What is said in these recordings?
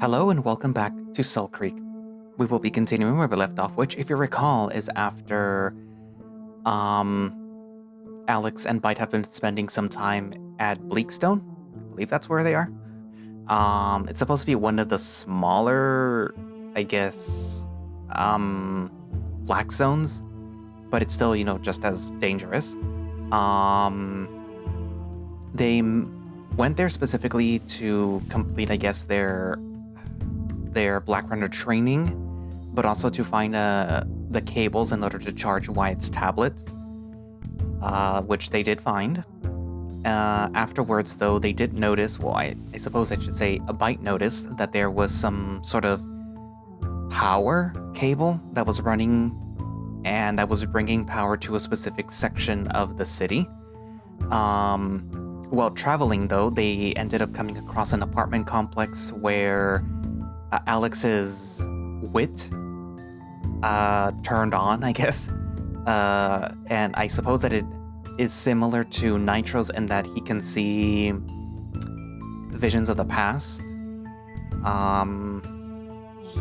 Hello and welcome back to Soulcreek. We will be continuing where we left off, which, if you recall, is after Alex and Bite have been spending some time at Bleakstone. I believe that's where they are. It's supposed to be one of the smaller, I guess, black zones, but it's still, just as dangerous. They went there specifically to complete, I guess, their Black Runner training, but also to find the cables in order to charge Wyatt's tablet, which they did find. Afterwards, though, they did notice, well, I suppose I should say a Bite noticed that there was some sort of power cable that was running and that was bringing power to a specific section of the city. While traveling, though, they ended up coming across an apartment complex where Alex's wit turned on, I guess. And I suppose that it is similar to Nitro's in that he can see visions of the past.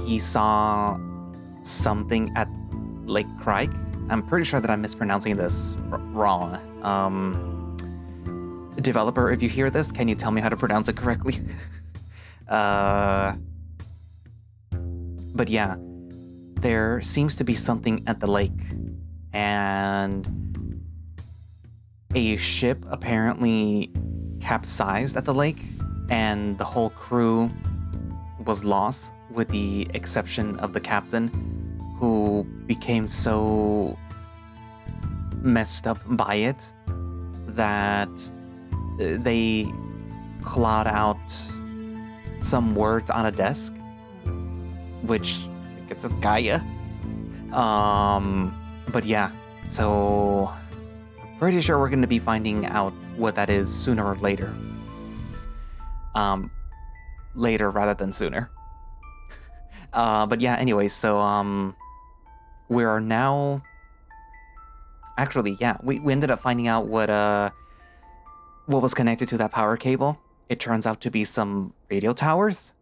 He saw something at Lake Crike. I'm pretty sure that I'm mispronouncing this wrong. Developer, if you hear this, can you tell me how to pronounce it correctly? But yeah, there seems to be something at the lake, and a ship apparently capsized at the lake, and the whole crew was lost, with the exception of the captain, who became so messed up by it that they clawed out some words on a desk, which I think it's Gaia. But yeah, so I'm pretty sure we're going to be finding out what that is sooner or later. Later rather than sooner. But yeah, anyway, so we are now... Actually, yeah, we ended up finding out what was connected to that power cable. It turns out to be some radio towers.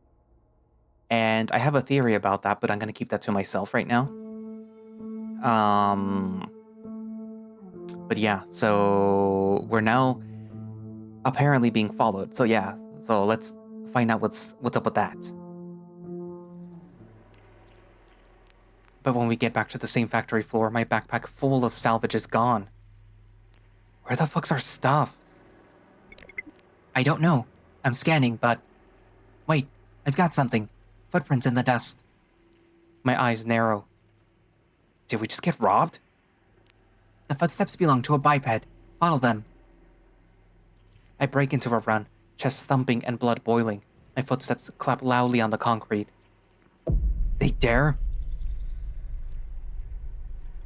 And I have a theory about that, but I'm going to keep that to myself right now. But yeah, so we're now apparently being followed. So yeah, so let's find out what's up with that. But when we get back to the same factory floor, my backpack full of salvage is gone. Where the fuck's our stuff? I don't know. I'm scanning, but... Wait, I've got something. Footprints in the dust. My eyes narrow. Did we just get robbed? The footsteps belong to a biped. Follow them. I break into a run, chest thumping and blood boiling. My footsteps clap loudly on the concrete. They dare?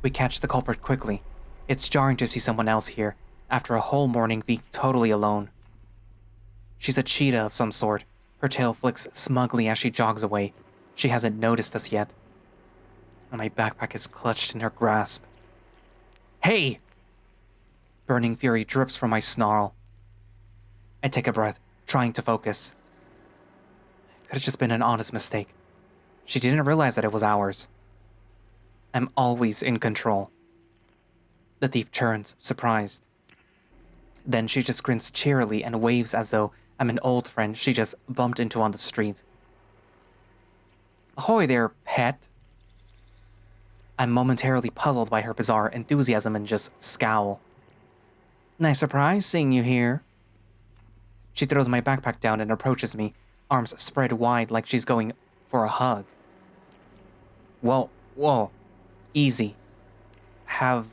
We catch the culprit quickly. It's jarring to see someone else here, after a whole morning being totally alone. She's a cheetah of some sort. Her tail flicks smugly as she jogs away. She hasn't noticed us yet. And my backpack is clutched in her grasp. Hey! Burning fury drips from my snarl. I take a breath, trying to focus. It could have just been an honest mistake. She didn't realize that it was ours. I'm always in control. The thief turns, surprised. Then she just grins cheerily and waves as though I'm an old friend she just bumped into on the street. Ahoy there, pet. I'm momentarily puzzled by her bizarre enthusiasm and just scowl. Nice surprise seeing you here. She throws my backpack down and approaches me, arms spread wide like she's going for a hug. Whoa, easy. Have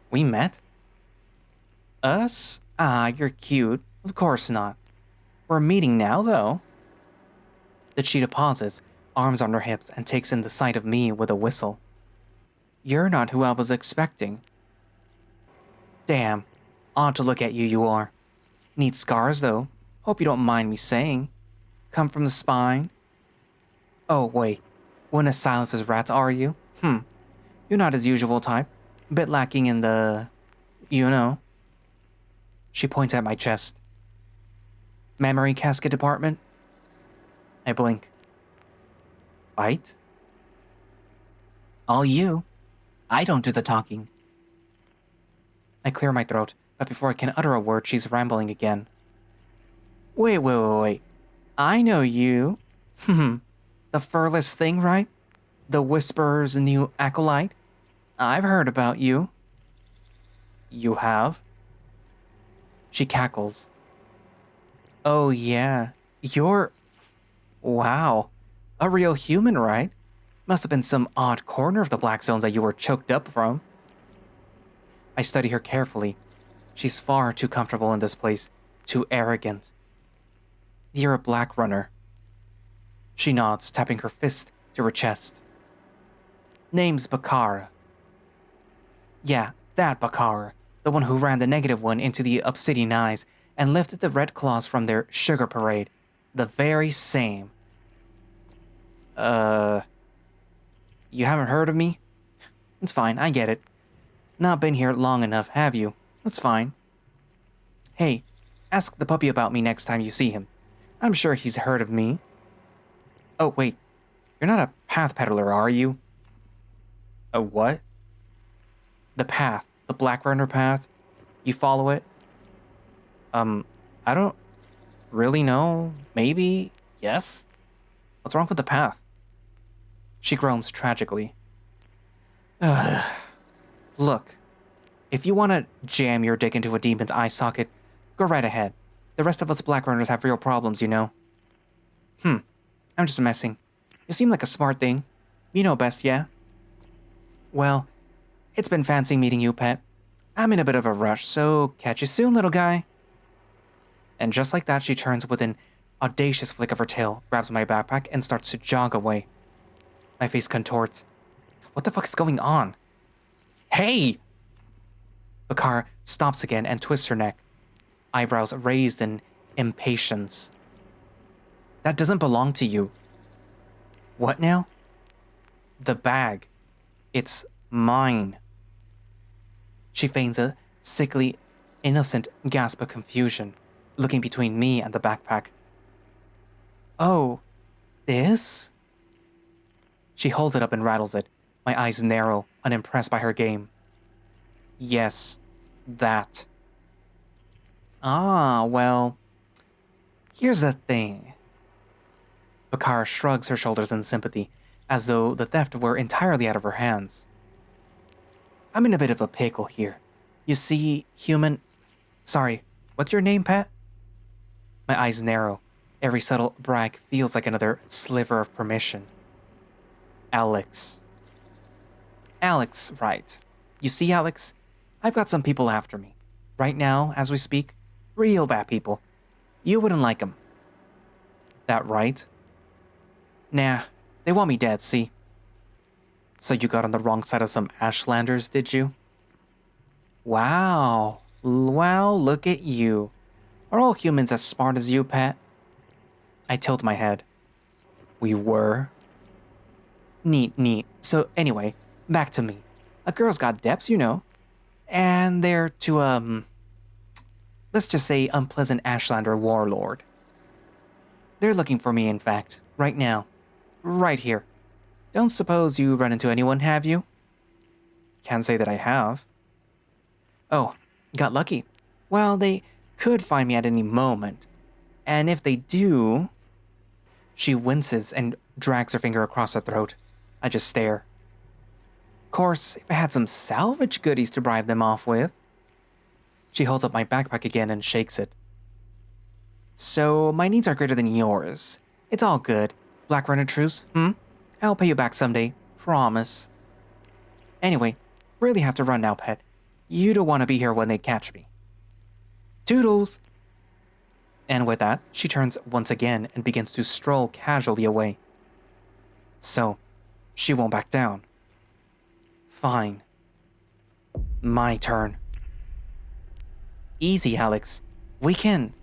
we met? Us? Ah, you're cute. Of course not. We're meeting now, though. The cheetah pauses, arms on her hips, and takes in the sight of me with a whistle. You're not who I was expecting. Damn. Odd to look at you, you are. Neat scars, though. Hope you don't mind me saying. Come from the spine? Oh, wait. One as silent as rats, are you? You're not his usual type. Bit lacking in the... She points at my chest. Memory casket department? I blink. Bite? All you. I don't do the talking. I clear my throat, but before I can utter a word, she's rambling again. Wait. I know you. The furless thing, right? The Whisperer's new acolyte? I've heard about you. You have? She cackles. Oh yeah, you're... Wow, a real human, right? Must have been some odd corner of the Black Zones that you were choked up from. I study her carefully. She's far too comfortable in this place, too arrogant. You're a Black Runner. She nods, tapping her fist to her chest. Name's Bakara. Yeah, that Bakara, the one who ran the negative one into the Obsidian Eyes and lifted the Red Claws from their sugar parade. The very same. You haven't heard of me? It's fine, I get it. Not been here long enough, have you? That's fine. Hey, ask the puppy about me next time you see him. I'm sure he's heard of me. Oh, wait. You're not a path peddler, are you? A what? The path. The Black Runner path. You follow it? I don't really know. Maybe? Yes? What's wrong with the path? She groans tragically. Look, if you want to jam your dick into a demon's eye socket, go right ahead. The rest of us Black Runners have real problems, you know. I'm just messing. You seem like a smart thing. You know best, yeah? Well, it's been fancy meeting you, pet. I'm in a bit of a rush, so catch you soon, little guy. And just like that, she turns with an audacious flick of her tail, grabs my backpack, and starts to jog away. My face contorts. What the fuck is going on? Hey! Bakara stops again and twists her neck, eyebrows raised in impatience. That doesn't belong to you. What now? The bag. It's mine. She feigns a sickly, innocent gasp of confusion, looking between me and the backpack. Oh, this? She holds it up and rattles it, my eyes narrow, unimpressed by her game. Yes, that. Ah, well, here's the thing. Bakara shrugs her shoulders in sympathy, as though the theft were entirely out of her hands. I'm in a bit of a pickle here. You see, human... Sorry, what's your name, pet? My eyes narrow. Every subtle brag feels like another sliver of permission. Alex. Alex, right. You see, Alex, I've got some people after me. Right now, as we speak, real bad people. You wouldn't like them. That right? Nah, they want me dead, see? So you got on the wrong side of some Ashlanders, did you? Wow. Well, look at you. Are all humans as smart as you, pet? I tilt my head. We were? Neat. So anyway, back to me. A girl's got depths, you know. And they're to, let's just say unpleasant Ashlander warlord. They're looking for me, in fact, right now. Right here. Don't suppose you run into anyone, have you? Can't say that I have. Oh, got lucky. Well, they could find me at any moment. And if they do... She winces and drags her finger across her throat. I just stare. Of course, if I had some salvage goodies to bribe them off with. She holds up my backpack again and shakes it. So, my needs are greater than yours. It's all good. Black Runner truce, I'll pay you back someday. Promise. Anyway, really have to run now, pet. You don't want to be here when they catch me. Toodles! And with that, she turns once again and begins to stroll casually away. So, she won't back down. Fine. My turn. Easy, Alex. We can.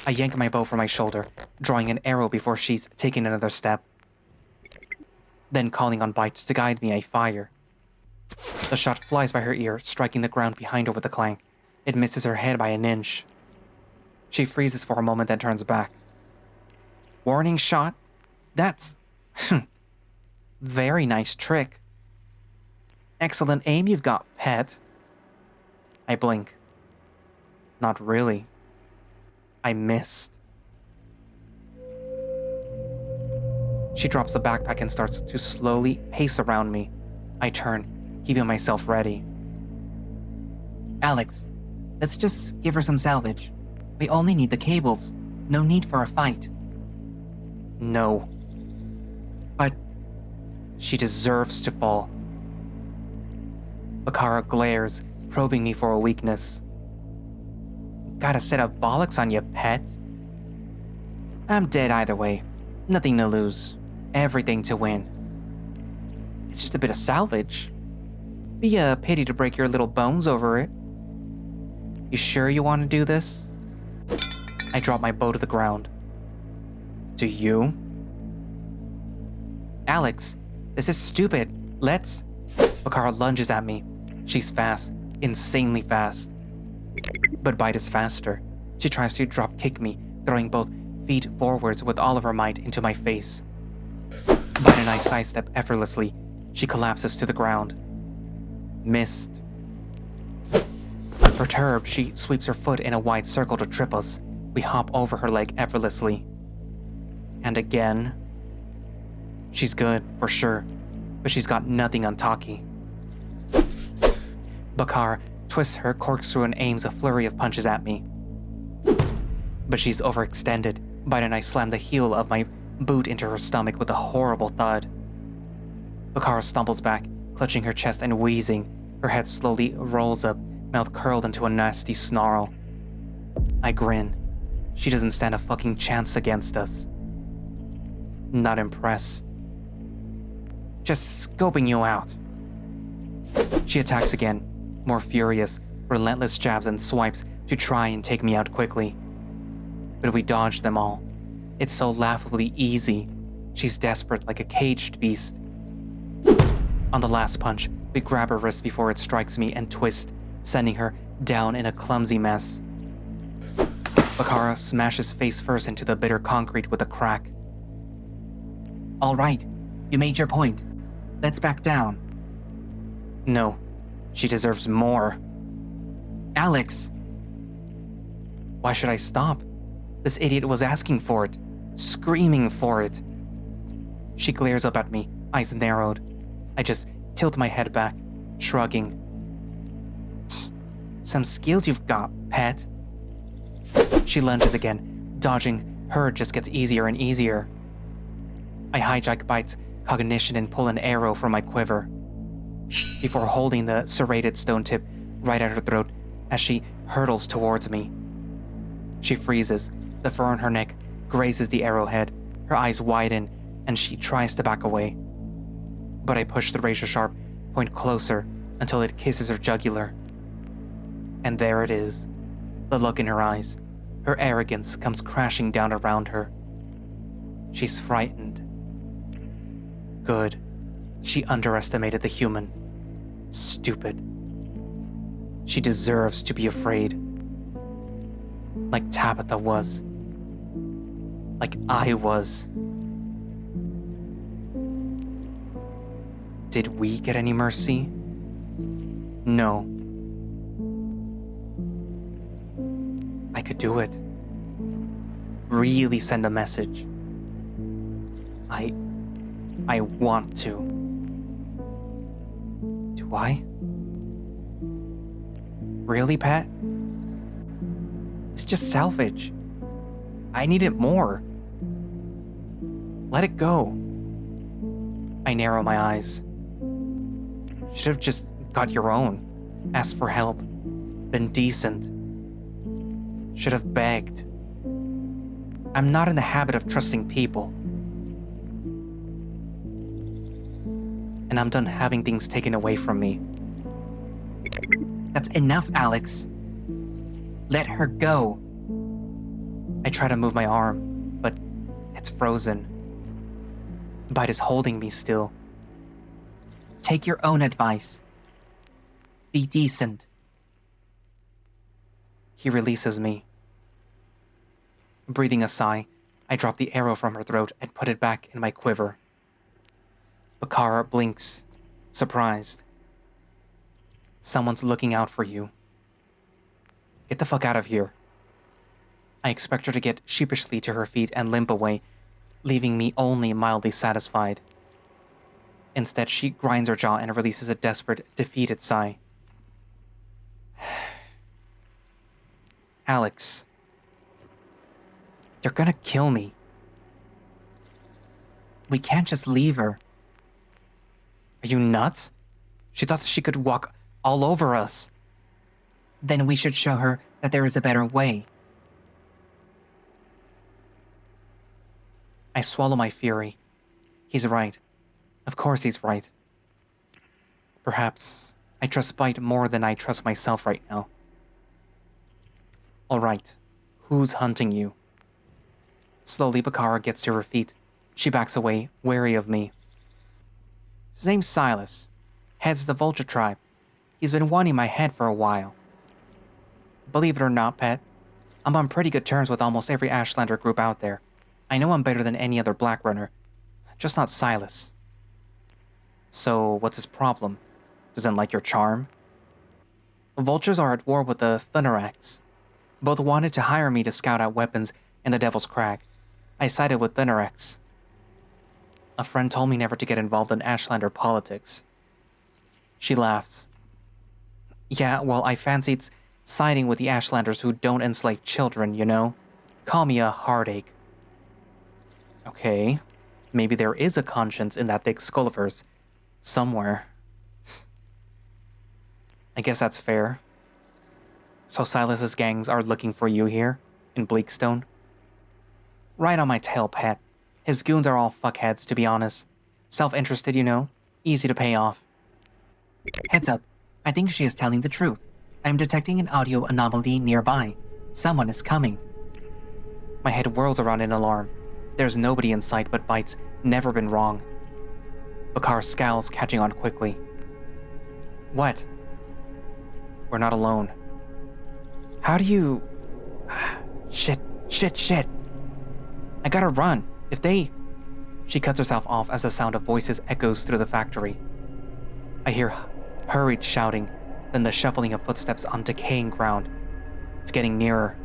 I yank my bow from my shoulder, drawing an arrow before she's taken another step. Then calling on Bite to guide me, I fire. The shot flies by her ear, striking the ground behind her with a clank. It misses her head by an inch. She freezes for a moment, then turns back. Warning shot? That's... Very nice trick. Excellent aim you've got, pet. I blink. Not really. I missed. She drops the backpack and starts to slowly pace around me. I turn, keeping myself ready. Alex, let's just give her some salvage. We only need the cables. No need for a fight. No. But she deserves to fall. Bakara glares, probing me for a weakness. Got a set of bollocks on you, pet. I'm dead either way. Nothing to lose. Everything to win. It's just a bit of salvage. Be a pity to break your little bones over it. You sure you want to do this? I drop my bow to the ground. Do you? Alex, this is stupid. Let's... Bakara lunges at me. She's fast, insanely fast. But Bite is faster. She tries to drop kick me, throwing both feet forwards with all of her might into my face. Bite and I sidestep effortlessly. She collapses to the ground. Missed. Unperturbed, she sweeps her foot in a wide circle to trip us. We hop over her leg effortlessly. And again. She's good, for sure, but she's got nothing on Taki. Bakar twists her corkscrew and aims a flurry of punches at me. But she's overextended. Bite and I slam the heel of my boot into her stomach with a horrible thud. Bakara stumbles back, clutching her chest and wheezing. Her head slowly rolls up, mouth curled into a nasty snarl. I grin. She doesn't stand a fucking chance against us. Not impressed. Just scoping you out. She attacks again, more furious, relentless jabs and swipes to try and take me out quickly. But we dodge them all. It's so laughably easy. She's desperate like a caged beast. On the last punch, we grab her wrist before it strikes me and twist, sending her down in a clumsy mess. Bakara smashes face first into the bitter concrete with a crack. All right, you made your point. Let's back down. No, she deserves more. Alex! Why should I stop? This idiot was asking for it, screaming for it. She glares up at me, eyes narrowed. I just tilt my head back, shrugging. Some skills you've got, pet. She lunges again, dodging her just gets easier and easier. I hijack Bite's cognition and pull an arrow from my quiver, before holding the serrated stone tip right at her throat as she hurtles towards me. She freezes, the fur on her neck grazes the arrowhead, her eyes widen, and she tries to back away. But I push the razor-sharp point closer until it kisses her jugular. And there it is, the look in her eyes. Her arrogance comes crashing down around her. She's frightened. Good. She underestimated the human. Stupid. She deserves to be afraid. Like Tabitha was. Like I was. Did we get any mercy? No. I could do it. Really send a message. I want to. Do I? Really, Pat? It's just salvage. I need it more. Let it go. I narrow my eyes. Should have just got your own. Asked for help. Been decent. Should have begged. I'm not in the habit of trusting people. And I'm done having things taken away from me. That's enough, Alex. Let her go. I try to move my arm, but it's frozen. Bite is holding me still. Take your own advice. Be decent. He releases me. Breathing a sigh, I drop the arrow from her throat and put it back in my quiver. Bakara blinks, surprised. Someone's looking out for you. Get the fuck out of here. I expect her to get sheepishly to her feet and limp away, leaving me only mildly satisfied. Instead, she grinds her jaw and releases a desperate, defeated sigh. Alex. They're gonna kill me. We can't just leave her. Are you nuts? She thought she could walk all over us. Then we should show her that there is a better way. I swallow my fury. He's right. Of course he's right. Perhaps I trust Bite more than I trust myself right now. All right, who's hunting you? Slowly, Bakara gets to her feet. She backs away, wary of me. His name's Silas. Heads the Vulture tribe. He's been wanting my head for a while. Believe it or not, pet, I'm on pretty good terms with almost every Ashlander group out there. I know I'm better than any other Black Runner, just not Silas. So, what's his problem? Doesn't like your charm? Vultures are at war with the Thunerax. Both wanted to hire me to scout out weapons in the Devil's Crag. I sided with Thunerax. A friend told me never to get involved in Ashlander politics. She laughs. Yeah, well, I fancied siding with the Ashlanders who don't enslave children, you know? Call me a heartache. Okay, maybe there is a conscience in that big skull of hers. Somewhere. I guess that's fair. So Silas's gangs are looking for you here, in Bleakstone? Right on my tail, pet. His goons are all fuckheads, to be honest. Self-interested, you know? Easy to pay off. Heads up. I think she is telling the truth. I am detecting an audio anomaly nearby. Someone is coming. My head whirls around in alarm. There's nobody in sight, but Bite's never been wrong. Bakar scowls, catching on quickly. What? We're not alone. How do you... Shit. I gotta run. If they... She cuts herself off as the sound of voices echoes through the factory. I hear hurried shouting, then the shuffling of footsteps on decaying ground. It's getting nearer.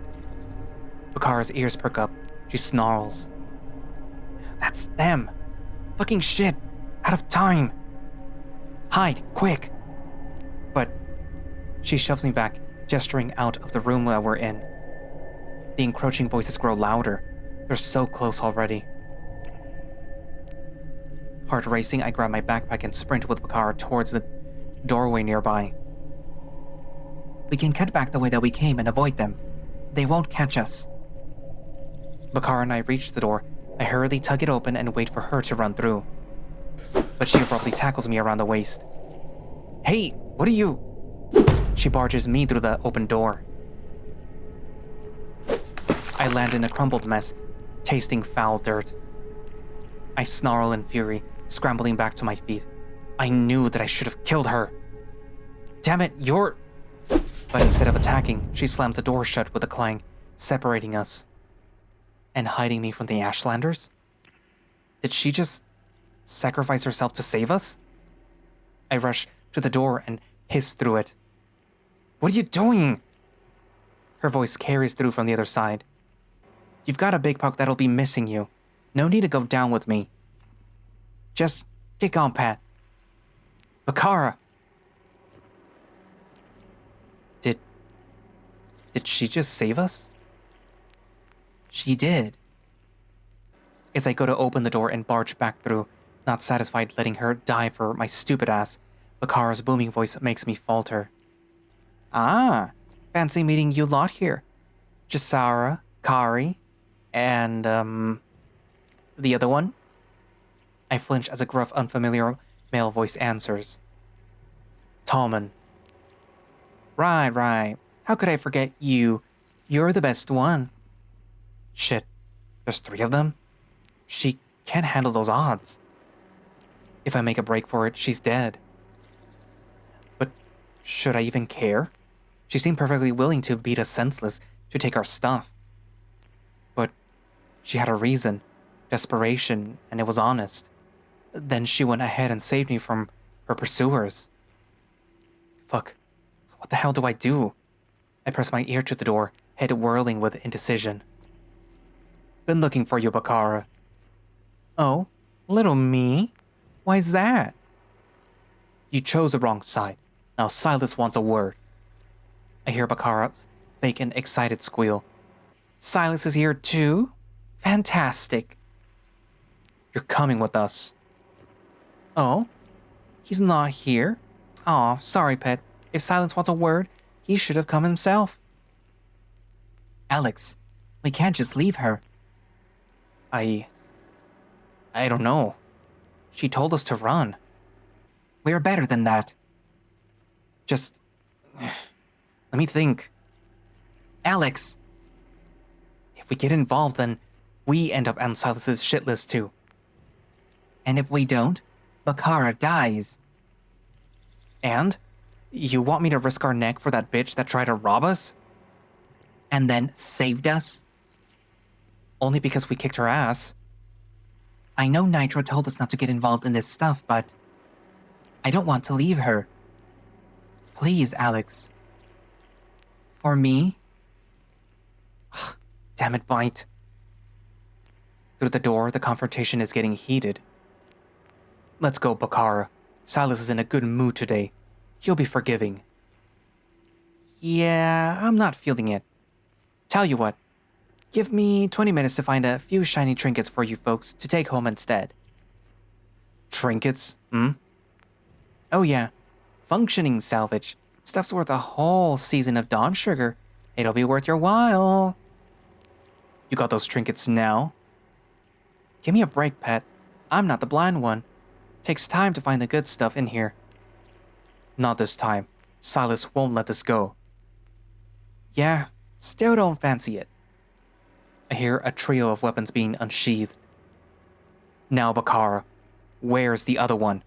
Bakara's ears perk up. She snarls. That's them. Fucking shit. Out of time. Hide, quick. But she shoves me back, gesturing out of the room that we're in. The encroaching voices grow louder. They're so close already. Heart racing, I grab my backpack and sprint with Bakara towards the doorway nearby. We can cut back the way that we came and avoid them. They won't catch us. Bakara and I reach the door. I hurriedly tug it open and wait for her to run through. But she abruptly tackles me around the waist. Hey, what are you... She barges me through the open door. I land in a crumbled mess, tasting foul dirt. I snarl in fury, scrambling back to my feet. I knew that I should have killed her. Damn it, you're... But instead of attacking, she slams the door shut with a clang, separating us. And hiding me from the Ashlanders? Did she just sacrifice herself to save us? I rush to the door and hiss through it. What are you doing? Her voice carries through from the other side. You've got a big puck that'll be missing you. No need to go down with me. Just kick on, Pat. Bakara! Did she just save us? She did. As I go to open the door and barge back through, not satisfied letting her die for my stupid ass, Bakara's booming voice makes me falter. Ah, fancy meeting you lot here. Jasara, Kari, and, the other one? I flinch as a gruff, unfamiliar male voice answers. Tallman. Right. How could I forget you? You're the best one. Shit, there's 3 of them? She can't handle those odds. If I make a break for it, she's dead. But should I even care? She seemed perfectly willing to beat us senseless to take our stuff. But she had a reason, desperation, and it was honest. Then she went ahead and saved me from her pursuers. Fuck. What the hell do I do? I press my ear to the door, head whirling with indecision. Been looking for you, Bakara. Oh, little me? Why's that? You chose the wrong side. Now Silas wants a word. I hear Bakara's vacant, excited squeal. Silas is here too? Fantastic. You're coming with us. Oh? He's not here? Aw, sorry, pet. If Silas wants a word, he should have come himself. Alex, we can't just leave her. I don't know. She told us to run. We're better than that. Just... let me think. Alex! If we get involved, then we end up on Silas's shit list too. And if we don't, Bakara dies. And? You want me to risk our neck for that bitch that tried to rob us? And then saved us? Only because we kicked her ass. I know Nitro told us not to get involved in this stuff, but I don't want to leave her. Please, Alex. For me? Damn it, Bite. Through the door, the confrontation is getting heated. Let's go, Bakara. Silas is in a good mood today. He'll be forgiving. Yeah, I'm not feeling it. Tell you what. Give me 20 minutes to find a few shiny trinkets for you folks to take home instead. Trinkets? Oh yeah. Functioning salvage. Stuff's worth a whole season of Dawn Sugar. It'll be worth your while. You got those trinkets now? Give me a break, pet. I'm not the blind one. Takes time to find the good stuff in here. Not this time. Silas won't let this go. Yeah, still don't fancy it. I hear a trio of weapons being unsheathed. Now, Bakara, where's the other one?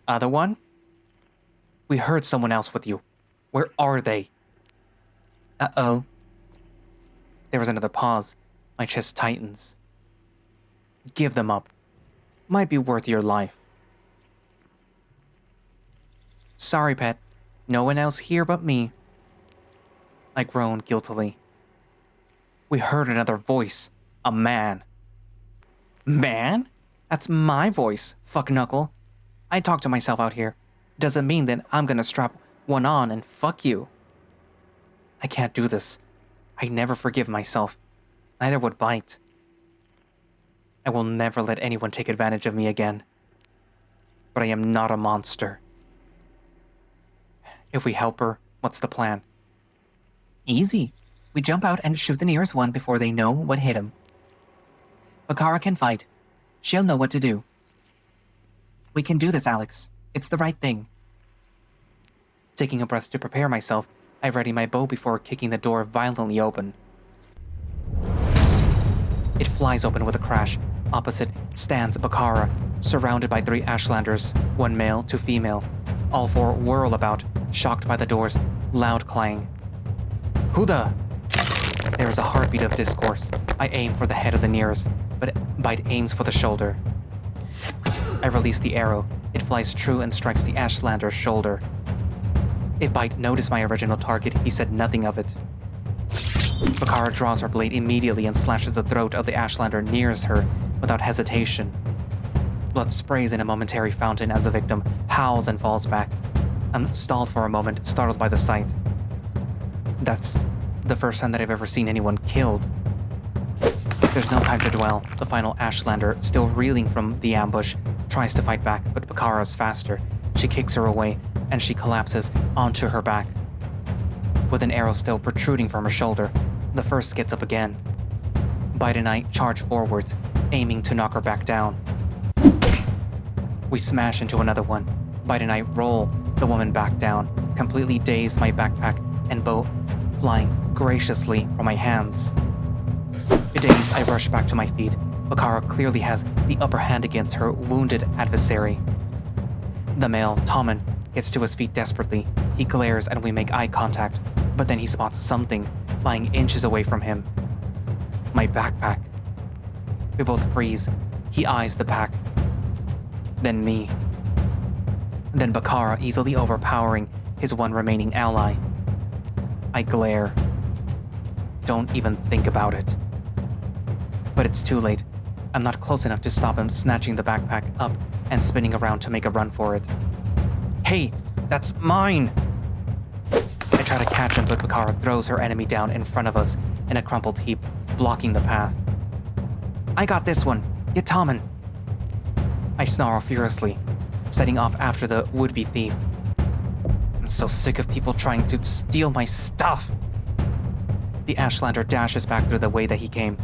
Other one? We heard someone else with you. Where are they? Uh-oh. There was another pause. My chest tightens. Give them up. Might be worth your life. Sorry, pet. No one else here but me. I groan guiltily. We heard another voice. A man. Man? That's my voice, fuck knuckle. I talk to myself out here. Doesn't mean that I'm gonna strap one on and fuck you. I can't do this. I never forgive myself. Neither would Bite. I will never let anyone take advantage of me again. But I am not a monster. If we help her, what's the plan? Easy. We jump out and shoot the nearest one before they know what hit him. Bakara can fight. She'll know what to do. We can do this, Alex. It's the right thing. Taking a breath to prepare myself, I ready my bow before kicking the door violently open. It flies open with a crash. Opposite stands Bakara, surrounded by 3 Ashlanders, 1 male, 2 female. All 4 whirl about, shocked by the door's loud clang. Who the? There is a heartbeat of discourse. I aim for the head of the nearest, but Bite aims for the shoulder. I release the arrow. It flies true and strikes the Ashlander's shoulder. If Bite noticed my original target, he said nothing of it. Bakara draws her blade immediately and slashes the throat of the Ashlander nearest her without hesitation. Blood sprays in a momentary fountain as the victim howls and falls back. I'm stalled for a moment, startled by the sight. That's the first time that I've ever seen anyone killed. There's no time to dwell. The final Ashlander, still reeling from the ambush, tries to fight back, but Bakara's faster. She kicks her away, and she collapses onto her back. With an arrow still protruding from her shoulder, the first gets up again. Bite and I charge forwards, aiming to knock her back down. We smash into another one. Bite and I roll the woman back down, completely dazed, my backpack and bow flying graciously from my hands. Dazed, I rush back to my feet. Bakara clearly has the upper hand against her wounded adversary. The male, Tommen, gets to his feet desperately. He glares and we make eye contact, but then he spots something lying inches away from him. My backpack. We both freeze. He eyes the pack. then me. Then Bakara easily overpowering his one remaining ally. I glare. Don't even think about it. But it's too late. I'm not close enough to stop him snatching the backpack up and spinning around to make a run for it. Hey, that's mine! I try to catch him, but Bakara throws her enemy down in front of us in a crumpled heap, blocking the path. I got this one. Get Tommen. I snarl furiously, setting off after the would-be thief. I'm so sick of people trying to steal my stuff. The Ashlander dashes back through the way that he came.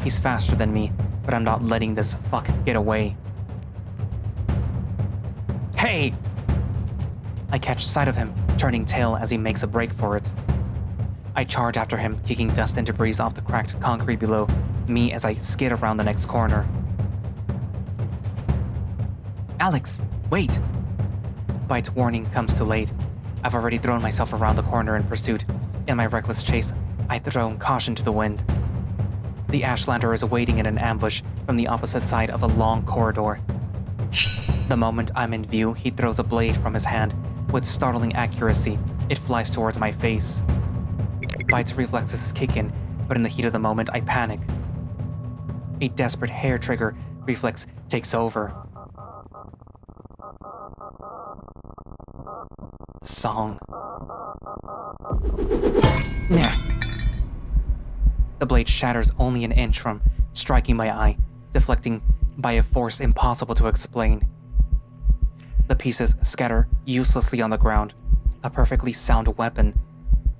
He's faster than me, but I'm not letting this fuck get away. Hey! I catch sight of him, turning tail as he makes a break for it. I charge after him, kicking dust and debris off the cracked concrete below me as I skid around the next corner. Alex, wait! Bite's warning comes too late. I've already thrown myself around the corner in pursuit. In my reckless chase, I throw caution to the wind. The Ashlander is waiting in an ambush from the opposite side of a long corridor. The moment I'm in view, he throws a blade from his hand. With startling accuracy, it flies towards my face. Bite's reflexes kick in, but in the heat of the moment, I panic. A desperate hair trigger reflex takes over. The song. Nah. The blade shatters only an inch from striking my eye, deflecting by a force impossible to explain. The pieces scatter uselessly on the ground, a perfectly sound weapon,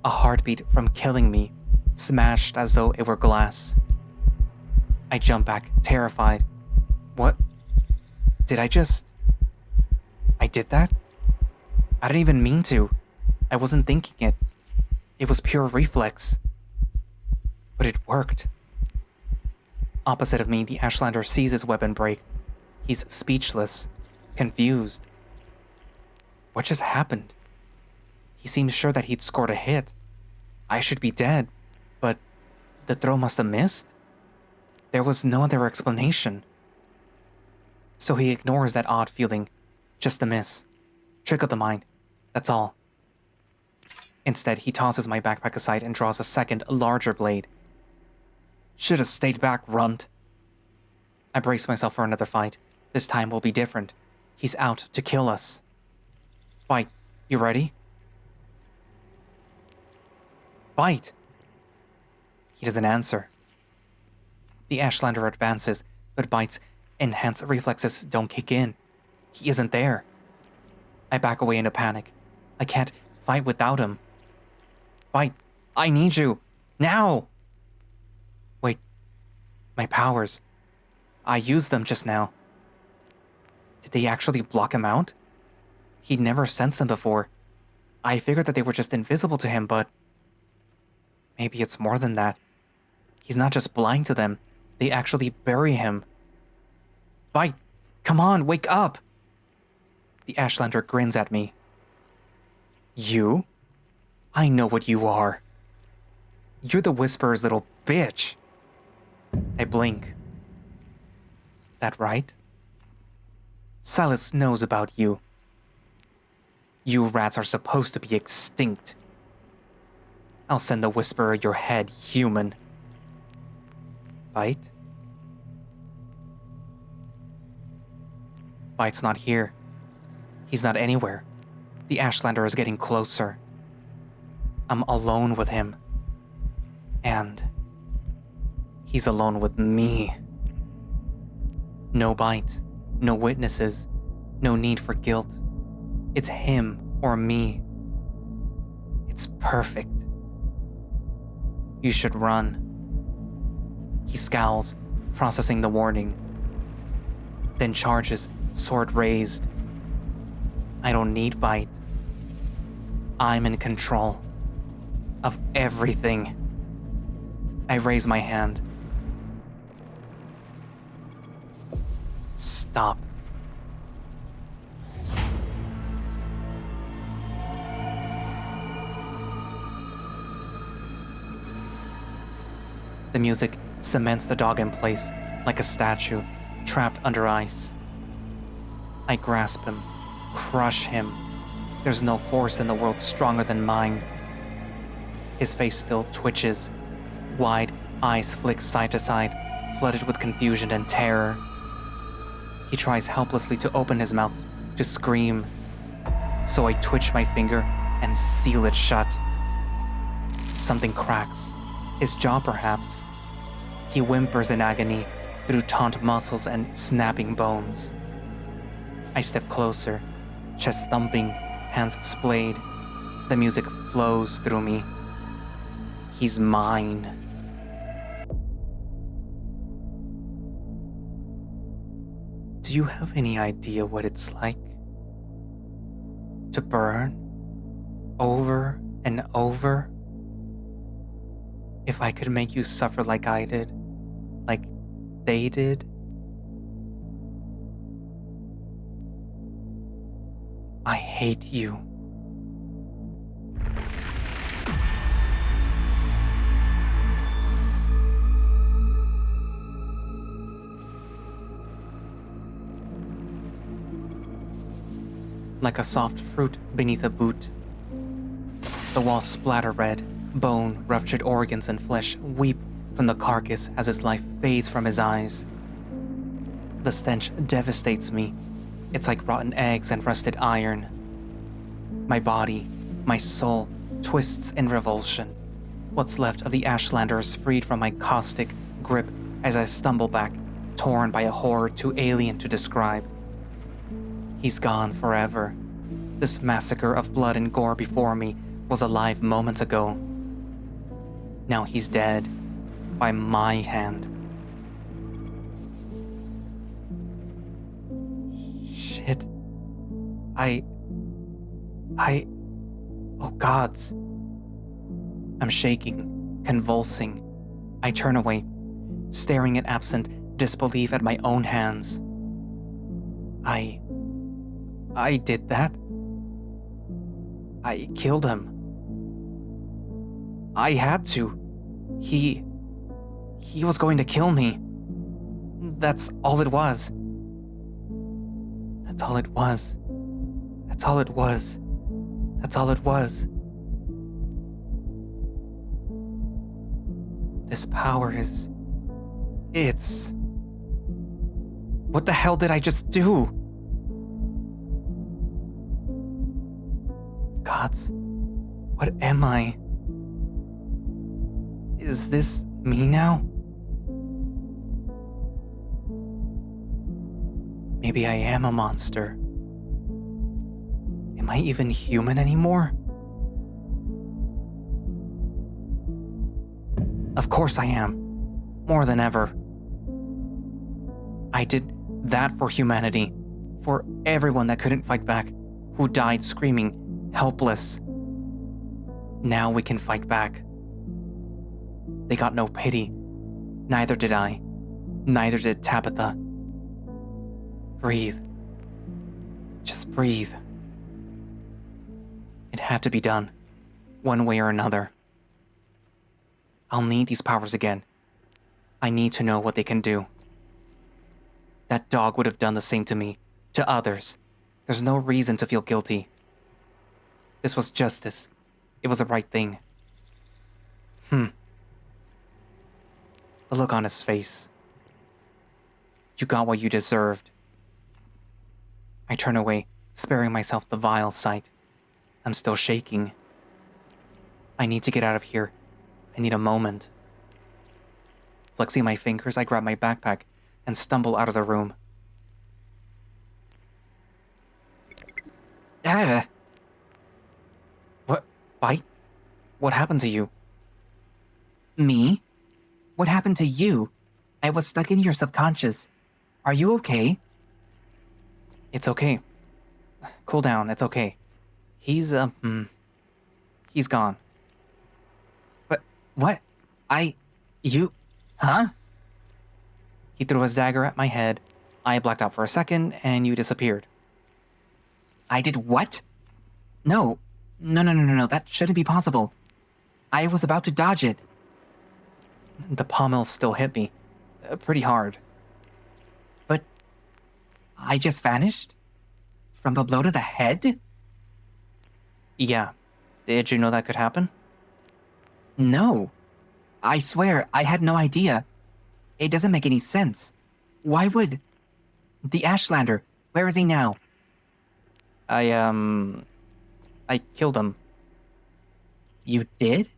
a heartbeat from killing me, smashed as though it were glass. I jump back, terrified. What? I did that? I didn't even mean to. I wasn't thinking it. It was pure reflex. But it worked. Opposite of me, the Ashlander sees his weapon break. He's speechless, confused. What just happened? He seems sure that he'd scored a hit. I should be dead, but the throw must have missed? There was no other explanation. So he ignores that odd feeling. Just a miss. Trick of the mind. That's all. Instead, he tosses my backpack aside and draws a second, larger blade. Should have stayed back, runt. I brace myself for another fight. This time will be different. He's out to kill us. Bite, you ready? Bite! He doesn't answer. The Ashlander advances, but Bite's enhanced reflexes don't kick in. He isn't there. I back away in a panic. I can't fight without him. Bite, I need you. Now! Wait, my powers. I used them just now. Did they actually block him out? He'd never sensed them before. I figured that they were just invisible to him, but maybe it's more than that. He's not just blind to them. They actually bury him. Bite, come on, wake up! The Ashlander grins at me. You? I know what you are. You're the Whisperer's little bitch. I blink. That right? Silas knows about you. You rats are supposed to be extinct. I'll send the Whisperer your head, human. Bite? Bite's not here. He's not anywhere. The Ashlander is getting closer. I'm alone with him. And he's alone with me. No Bite, no witnesses, no need for guilt. It's him or me. It's perfect. You should run. He scowls, processing the warning. Then charges, sword raised. I don't need Bite. I'm in control of everything. I raise my hand. Stop. The music cements the dog in place like a statue trapped under ice. I grasp him, crush him. There's no force in the world stronger than mine. His face still twitches. Wide eyes flick side to side, flooded with confusion and terror. He tries helplessly to open his mouth, to scream. So I twitch my finger and seal it shut. Something cracks. His jaw, perhaps. He whimpers in agony through taut muscles and snapping bones. I step closer, chest thumping, hands splayed. The music flows through me. He's mine. Do you have any idea what it's like? To burn over and over? If I could make you suffer like I did, like they did? I hate you. Like a soft fruit beneath a boot. The walls splatter red, bone, ruptured organs, and flesh weep from the carcass as his life fades from his eyes. The stench devastates me. It's like rotten eggs and rusted iron. My body, my soul, twists in revulsion. What's left of the Ashlander is freed from my caustic grip as I stumble back, torn by a horror too alien to describe. He's gone forever. This massacre of blood and gore before me was alive moments ago. Now he's dead, by my hand. Shit. Oh gods. I'm shaking, convulsing. I turn away, staring in absent disbelief at my own hands. I did that. I killed him. I had to. He was going to kill me. That's all it was. That's all it was. That's all it was. That's all it was. This power is... It's... What the hell did I just do? Gods, what am I? Is this me now? Maybe I am a monster. Am I even human anymore? Of course I am. More than ever. I did that for humanity. For everyone that couldn't fight back. Who died screaming, helpless. Now we can fight back. They got no pity. Neither did I. Neither did Tabitha. Breathe. Just breathe. It had to be done, one way or another. I'll need these powers again. I need to know what they can do. That dog would have done the same to me, to others. There's no reason to feel guilty. This was justice. It was the right thing. The look on his face. You got what you deserved. I turn away, sparing myself the vile sight. I'm still shaking. I need to get out of here. I need a moment. Flexing my fingers, I grab my backpack and stumble out of the room. What? Bite? What happened to you? Me? What happened to you? I was stuck in your subconscious. Are you okay? It's okay. Cool down, it's okay. He's gone. But, what? You, huh? He threw his dagger at my head. I blacked out for a second, and you disappeared. I did what? No, that shouldn't be possible. I was about to dodge it. The pommel still hit me. Pretty hard. But I just vanished? From a blow to the head? Yeah. Did you know that could happen? No. I swear, I had no idea. It doesn't make any sense. Why would... The Ashlander, where is he now? I killed him. You did?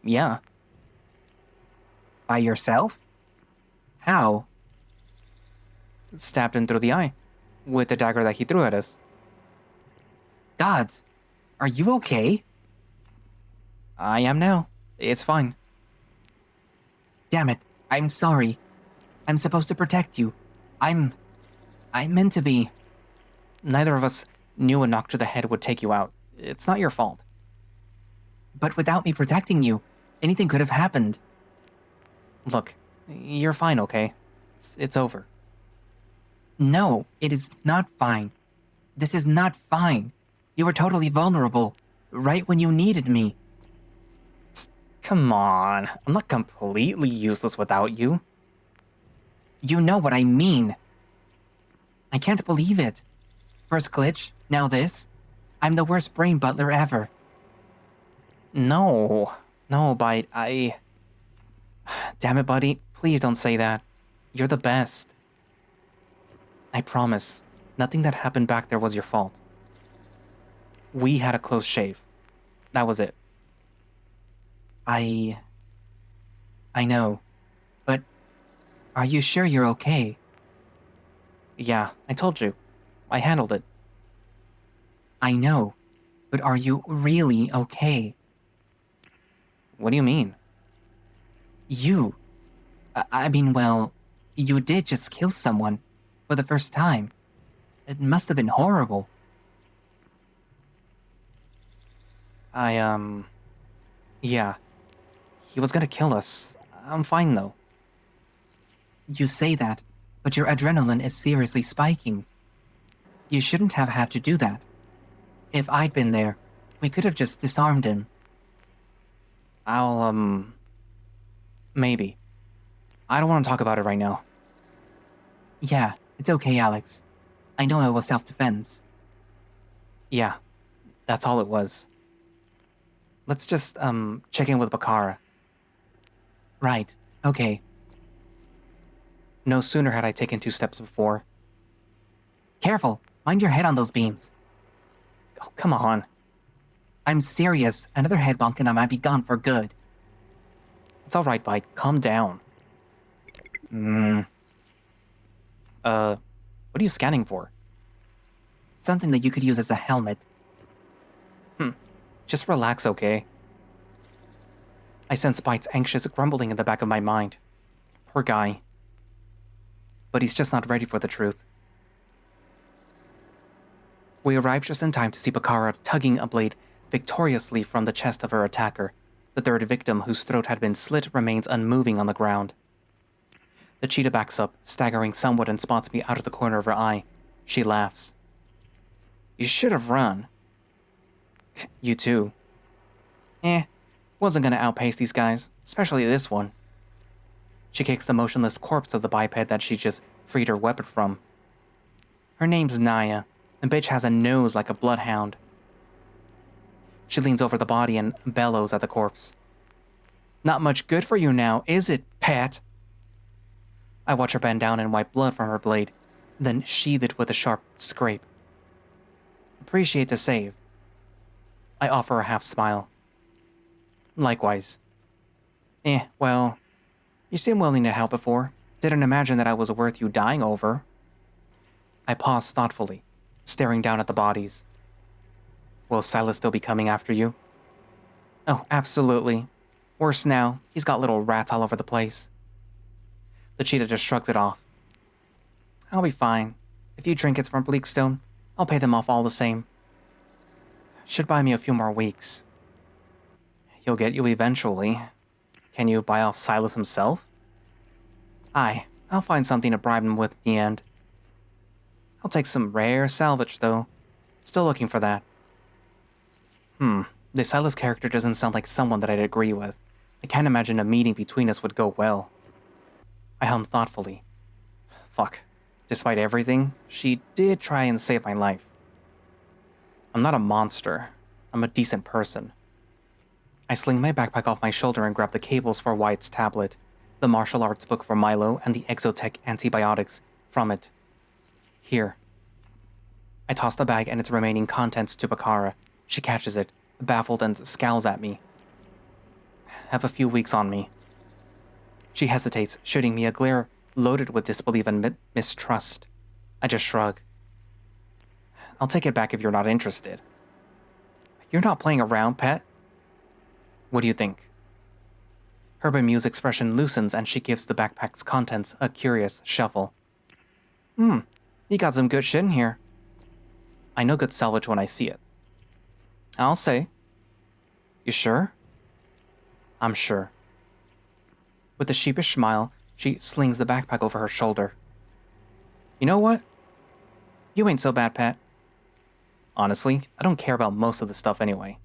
Yeah. By yourself? How? Stabbed him through the eye. With the dagger that he threw at us. Gods, are you okay? I am now. It's fine. Damn it, I'm sorry. I'm supposed to protect you. I'm meant to be. Neither of us knew a knock to the head would take you out. It's not your fault. But without me protecting you, anything could have happened. Look, you're fine, okay? It's over. No, it is not fine. This is not fine. You were totally vulnerable, right when you needed me. Come on, I'm not completely useless without you. You know what I mean. I can't believe it. First glitch, now this. I'm the worst brain butler ever. No, Bite, Damn it, buddy, please don't say that. You're the best. I promise, nothing that happened back there was your fault. We had a close shave. That was it. I know, but are you sure you're okay? Yeah, I told you. I handled it. I know, but are you really okay? What do you mean? You. I mean, well, you did just kill someone for the first time. It must have been horrible. Yeah. He was gonna kill us. I'm fine, though. You say that, but your adrenaline is seriously spiking. You shouldn't have had to do that. If I'd been there, we could have just disarmed him. Maybe. I don't want to talk about it right now. Yeah, it's okay, Alex. I know it was self-defense. Yeah, that's all it was. Let's just, check in with Bakara. Right, okay. No sooner had I taken 2 steps before. Careful, mind your head on those beams. Oh, come on. I'm serious, another head bonk and I might be gone for good. It's alright, Bite, calm down. What are you scanning for? Something that you could use as a helmet. Just relax, okay? I sense Bite's anxious grumbling in the back of my mind. Poor guy. But he's just not ready for the truth. We arrived just in time to see Bakara tugging a blade victoriously from the chest of her attacker. The third victim, whose throat had been slit, remains unmoving on the ground. The cheetah backs up, staggering somewhat, and spots me out of the corner of her eye. She laughs. You should have run. You too. Wasn't gonna outpace these guys, especially this one. She kicks the motionless corpse of the biped that she just freed her weapon from. Her name's Naya. The bitch has a nose like a bloodhound. She leans over the body and bellows at the corpse. Not much good for you now, is it, Pat? I watch her bend down and wipe blood from her blade, then sheathe it with a sharp scrape. Appreciate the save. I offer a half smile. Likewise. Well, you seem willing to help before. Didn't imagine that I was worth you dying over. I pause thoughtfully, staring down at the bodies. Will Silas still be coming after you? Oh, absolutely. Worse now, he's got little rats all over the place. The cheetah just shrugged it off. I'll be fine. A few trinkets from Bleakstone, I'll pay them off all the same. Should buy me a few more weeks. He'll get you eventually. Can you buy off Silas himself? Aye, I'll find something to bribe him with in the end. I'll take some rare salvage, though. Still looking for that. The Silas character doesn't sound like someone that I'd agree with. I can't imagine a meeting between us would go well. I hum thoughtfully. Fuck. Despite everything, she did try and save my life. I'm not a monster. I'm a decent person. I sling my backpack off my shoulder and grab the cables for Wyatt's tablet, the martial arts book for Milo, and the exotech antibiotics from it. Here. I toss the bag and its remaining contents to Bakara. She catches it, baffled, and scowls at me. Have a few weeks on me. She hesitates, shooting me a glare loaded with disbelief and mistrust. I just shrug. I'll take it back if you're not interested. You're not playing around, pet? What do you think? Her bemused expression loosens and she gives the backpack's contents a curious shuffle. You got some good shit in here. I know good salvage when I see it. I'll say. You sure? I'm sure. With a sheepish smile, she slings the backpack over her shoulder. You know what? You ain't so bad, Pat. Honestly, I don't care about most of the stuff anyway.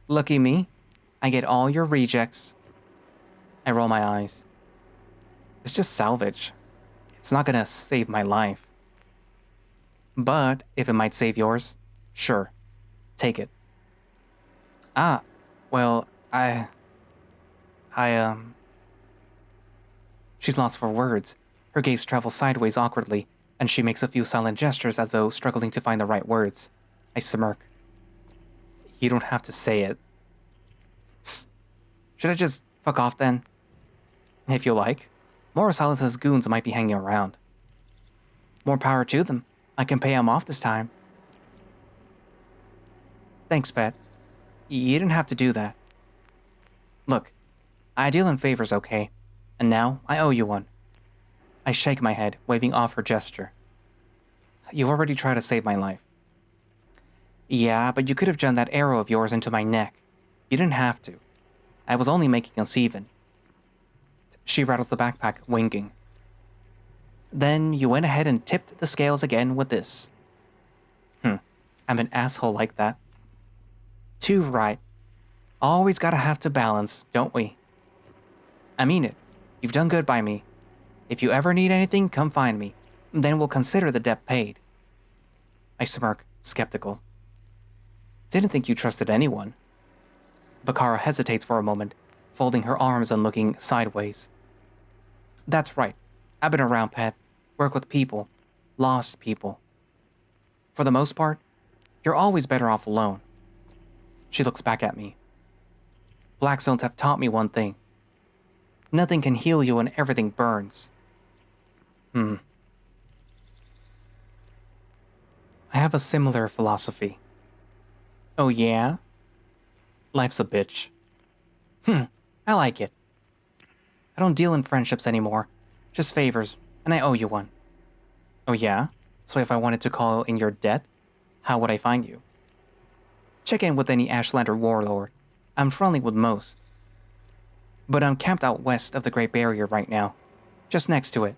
Lucky me. I get all your rejects. I roll my eyes. It's just salvage. It's not gonna save my life. But if it might save yours, sure. Take it. Well, She's lost for words. Her gaze travels sideways awkwardly, and she makes a few silent gestures as though struggling to find the right words. I smirk. You don't have to say it. Psst. Should I just fuck off then? If you like. Morrisalis's goons might be hanging around. More power to them. I can pay them off this time. Thanks, Pet. You didn't have to do that. Look, I deal in favors, okay? And now I owe you one. I shake my head, waving off her gesture. You've already tried to save my life. Yeah, but you could have jammed that arrow of yours into my neck. You didn't have to. I was only making us even. She rattles the backpack, winking. Then you went ahead and tipped the scales again with this. I'm an asshole like that. Too right. Always gotta have to balance, don't we? I mean it. You've done good by me. If you ever need anything, come find me. Then we'll consider the debt paid. I smirk, skeptical. Didn't think you trusted anyone. Bakara hesitates for a moment, folding her arms and looking sideways. That's right. I've been around, Pet. Work with people. Lost people. For the most part, you're always better off alone. She looks back at me. Black Zones have taught me one thing. Nothing can heal you and everything burns. I have a similar philosophy. Oh yeah? Life's a bitch. I like it. I don't deal in friendships anymore. Just favors, and I owe you one. Oh yeah? So if I wanted to call in your debt, how would I find you? Check in with any Ashlander warlord. I'm friendly with most. But I'm camped out west of the Great Barrier right now. Just next to it.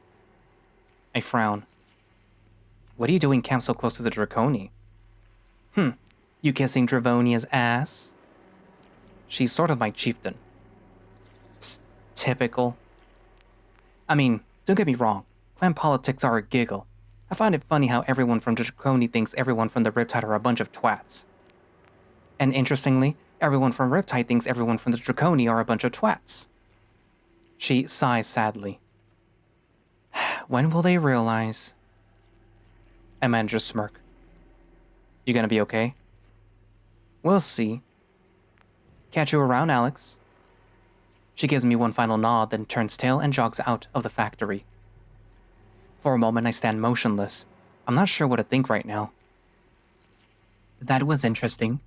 I frown. What are you doing camped so close to the Draconi? You kissing Dravonia's ass? She's sort of my chieftain. It's typical. I mean, don't get me wrong. Clan politics are a giggle. I find it funny how everyone from Draconi thinks everyone from the Riptide are a bunch of twats. And interestingly, everyone from Riptide thinks everyone from the Draconi are a bunch of twats. She sighs sadly. When will they realize? I manage a smirk. You gonna be okay? We'll see. Catch you around, Alex. She gives me one final nod, then turns tail and jogs out of the factory. For a moment, I stand motionless. I'm not sure what to think right now. That was interesting.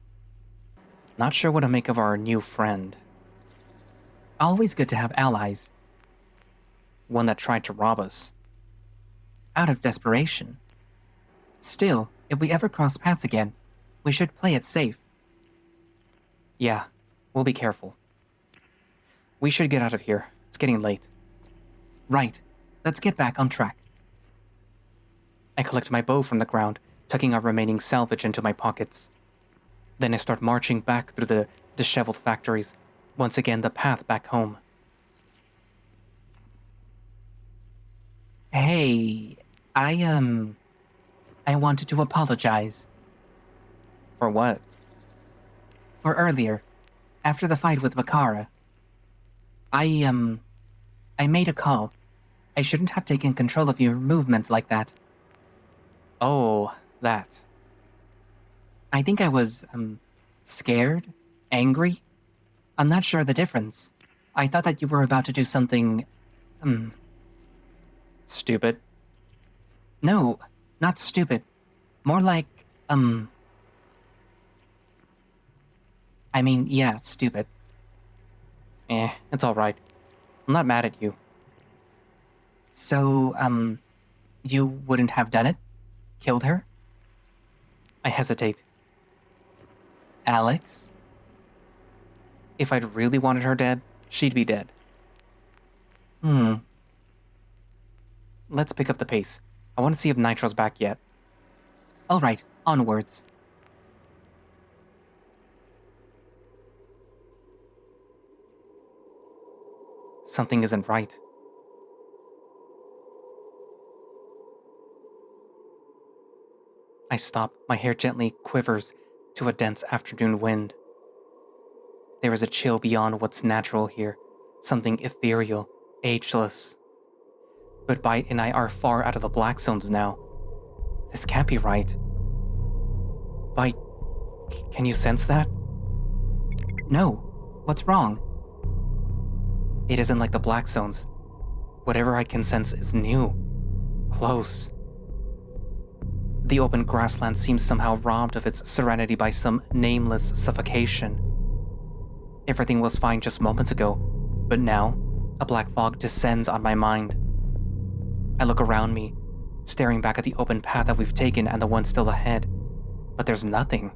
Not sure what to make of our new friend. Always good to have allies. One that tried to rob us. Out of desperation. Still, if we ever cross paths again, we should play it safe. Yeah, we'll be careful. We should get out of here. It's getting late. Right. Let's get back on track. I collect my bow from the ground, tucking our remaining salvage into my pockets. Then I start marching back through the disheveled factories, once again the path back home. Hey, I wanted to apologize. For what? For earlier, after the fight with Makara. I made a call. I shouldn't have taken control of your movements like that. Oh, that. I think I was, scared? Angry? I'm not sure the difference. I thought that you were about to do something, Stupid. no, not stupid. More like, yeah, stupid. It's alright. I'm not mad at you. So, you wouldn't have done it? Killed her? I hesitate. Alex? If I'd really wanted her dead, she'd be dead. Let's pick up the pace. I want to see if Nitro's back yet. All right, onwards. Something isn't right. I stop, my hair gently quivers to a dense afternoon wind. There is a chill beyond what's natural here, something ethereal, ageless. But Bite and I are far out of the black zones now. This can't be right. Bite, can you sense that? No, what's wrong? It isn't like the black zones. Whatever I can sense is new, close. The open grassland seems somehow robbed of its serenity by some nameless suffocation. Everything was fine just moments ago, but now, a black fog descends on my mind. I look around me, staring back at the open path that we've taken and the one still ahead, but there's nothing.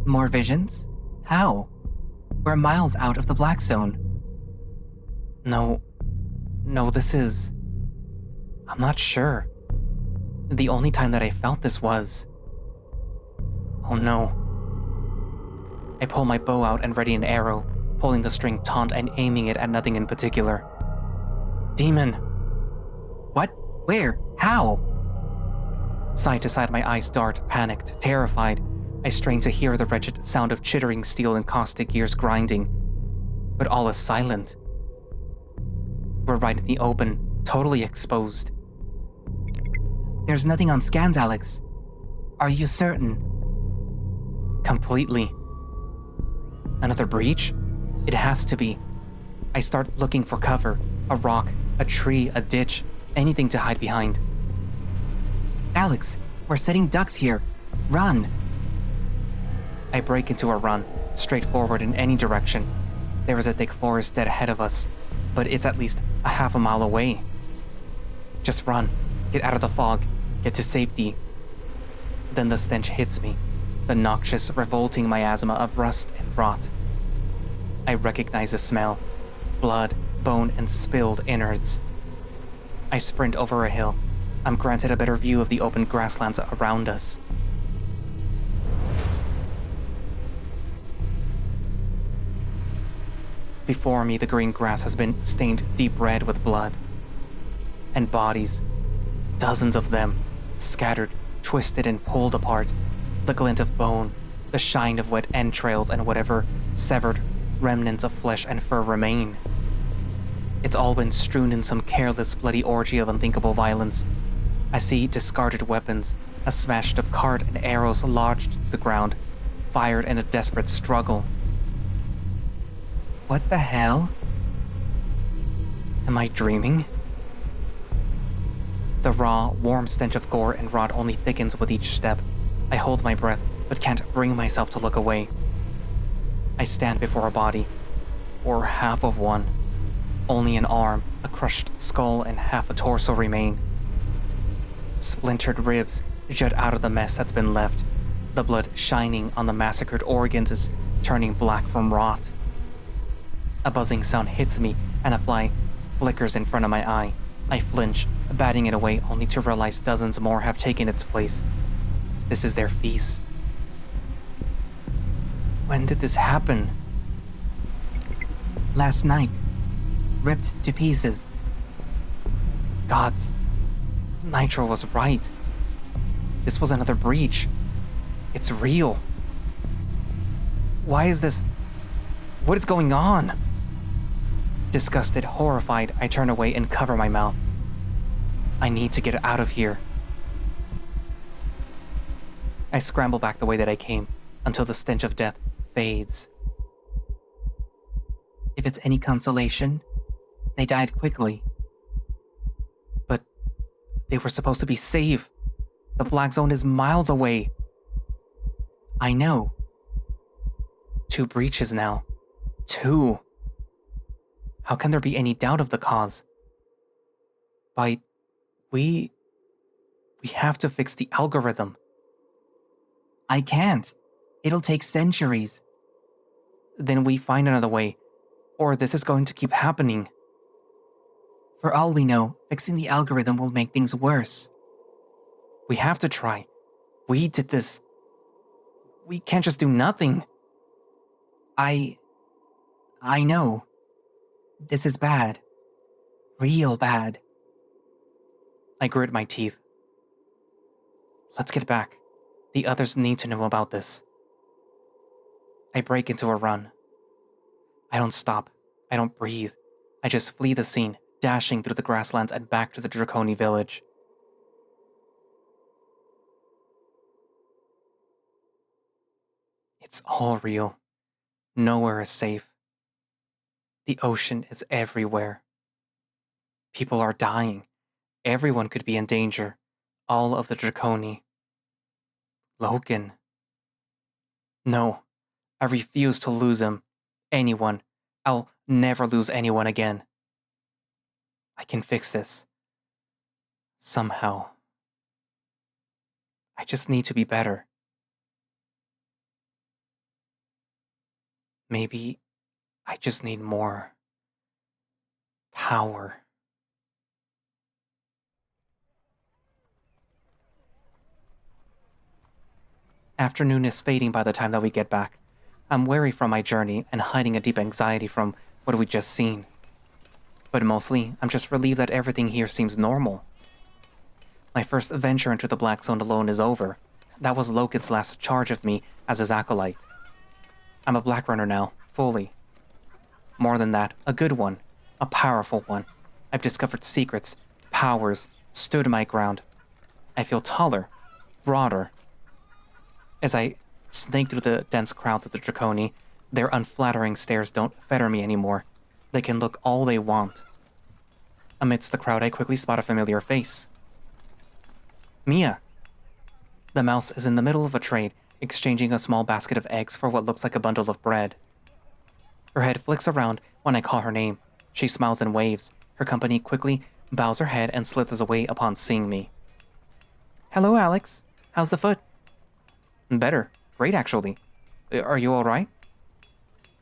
More visions? How? We're miles out of the black zone. No, this is... I'm not sure. The only time that I felt this was... Oh no. I pull my bow out and ready an arrow, pulling the string taut and aiming it at nothing in particular. Demon! What? Where? How? Side to side my eyes dart, panicked, terrified. I strain to hear the wretched sound of chittering steel and caustic gears grinding. But all is silent. We're right in the open, totally exposed. There's nothing on scans, Alex. Are you certain? Completely. Another breach? It has to be. I start looking for cover. A rock, a tree, a ditch, anything to hide behind. Alex, we're setting ducks here. Run. I break into a run, straight forward in any direction. There is a thick forest dead ahead of us, but it's at least a half a mile away. Just run, get out of the fog, get to safety. Then the stench hits me, the noxious, revolting miasma of rust and rot. I recognize the smell, blood, bone, and spilled innards. I sprint over a hill. I'm granted a better view of the open grasslands around us. Before me, the green grass has been stained deep red with blood. And bodies, dozens of them, scattered, twisted, and pulled apart. The glint of bone, the shine of wet entrails, and whatever severed remnants of flesh and fur remain. It's all been strewn in some careless, bloody orgy of unthinkable violence. I see discarded weapons, a smashed-up cart and arrows lodged to the ground, fired in a desperate struggle. What the hell? Am I dreaming? The raw, warm stench of gore and rot only thickens with each step. I hold my breath, but can't bring myself to look away. I stand before a body, or half of one. Only an arm, a crushed skull, and half a torso remain. Splintered ribs jut out of the mess that's been left. The blood shining on the massacred organs is turning black from rot. A buzzing sound hits me, and a fly flickers in front of my eye. I flinch, batting it away only to realize dozens more have taken its place. This is their feast. When did this happen? Last night. Ripped to pieces. Gods, Nitro was right. This was another breach. It's real. Why is this? What is going on? Disgusted, horrified, I turn away and cover my mouth. I need to get out of here. I scramble back the way that I came until the stench of death fades. If it's any consolation, they died quickly. But they were supposed to be safe. The Black Zone is miles away. I know. 2 breaches now. 2. How can there be any doubt of the cause? We have to fix the algorithm. I can't. It'll take centuries. Then we find another way, or this is going to keep happening. For all we know, fixing the algorithm will make things worse. We have to try. We did this. We can't just do nothing. I know. This is bad. Real bad. I grit my teeth. Let's get back. The others need to know about this. I break into a run. I don't stop. I don't breathe. I just flee the scene, dashing through the grasslands and back to the Draconi village. It's all real. Nowhere is safe. The ocean is everywhere. People are dying. Everyone could be in danger. All of the Draconi. Loken. No, I refuse to lose him. Anyone. I'll never lose anyone again. I can fix this. Somehow. I just need to be better. Maybe I just need more power. Afternoon is fading by the time that we get back. I'm weary from my journey and hiding a deep anxiety from what we just seen. But mostly, I'm just relieved that everything here seems normal. My first venture into the Black Zone alone is over. That was Loken's last charge of me as his acolyte. I'm a Black Runner now, fully. More than that, a good one. A powerful one. I've discovered secrets, powers, stood my ground. I feel taller, broader. As I snake through the dense crowds of the Draconi, their unflattering stares don't fetter me anymore. They can look all they want. Amidst the crowd, I quickly spot a familiar face. Mia. The mouse is in the middle of a trade, exchanging a small basket of eggs for what looks like a bundle of bread. Her head flicks around when I call her name. She smiles and waves. Her company quickly bows her head and slithers away upon seeing me. Hello, Alex. How's the foot? Better. Great, actually. Are you all right?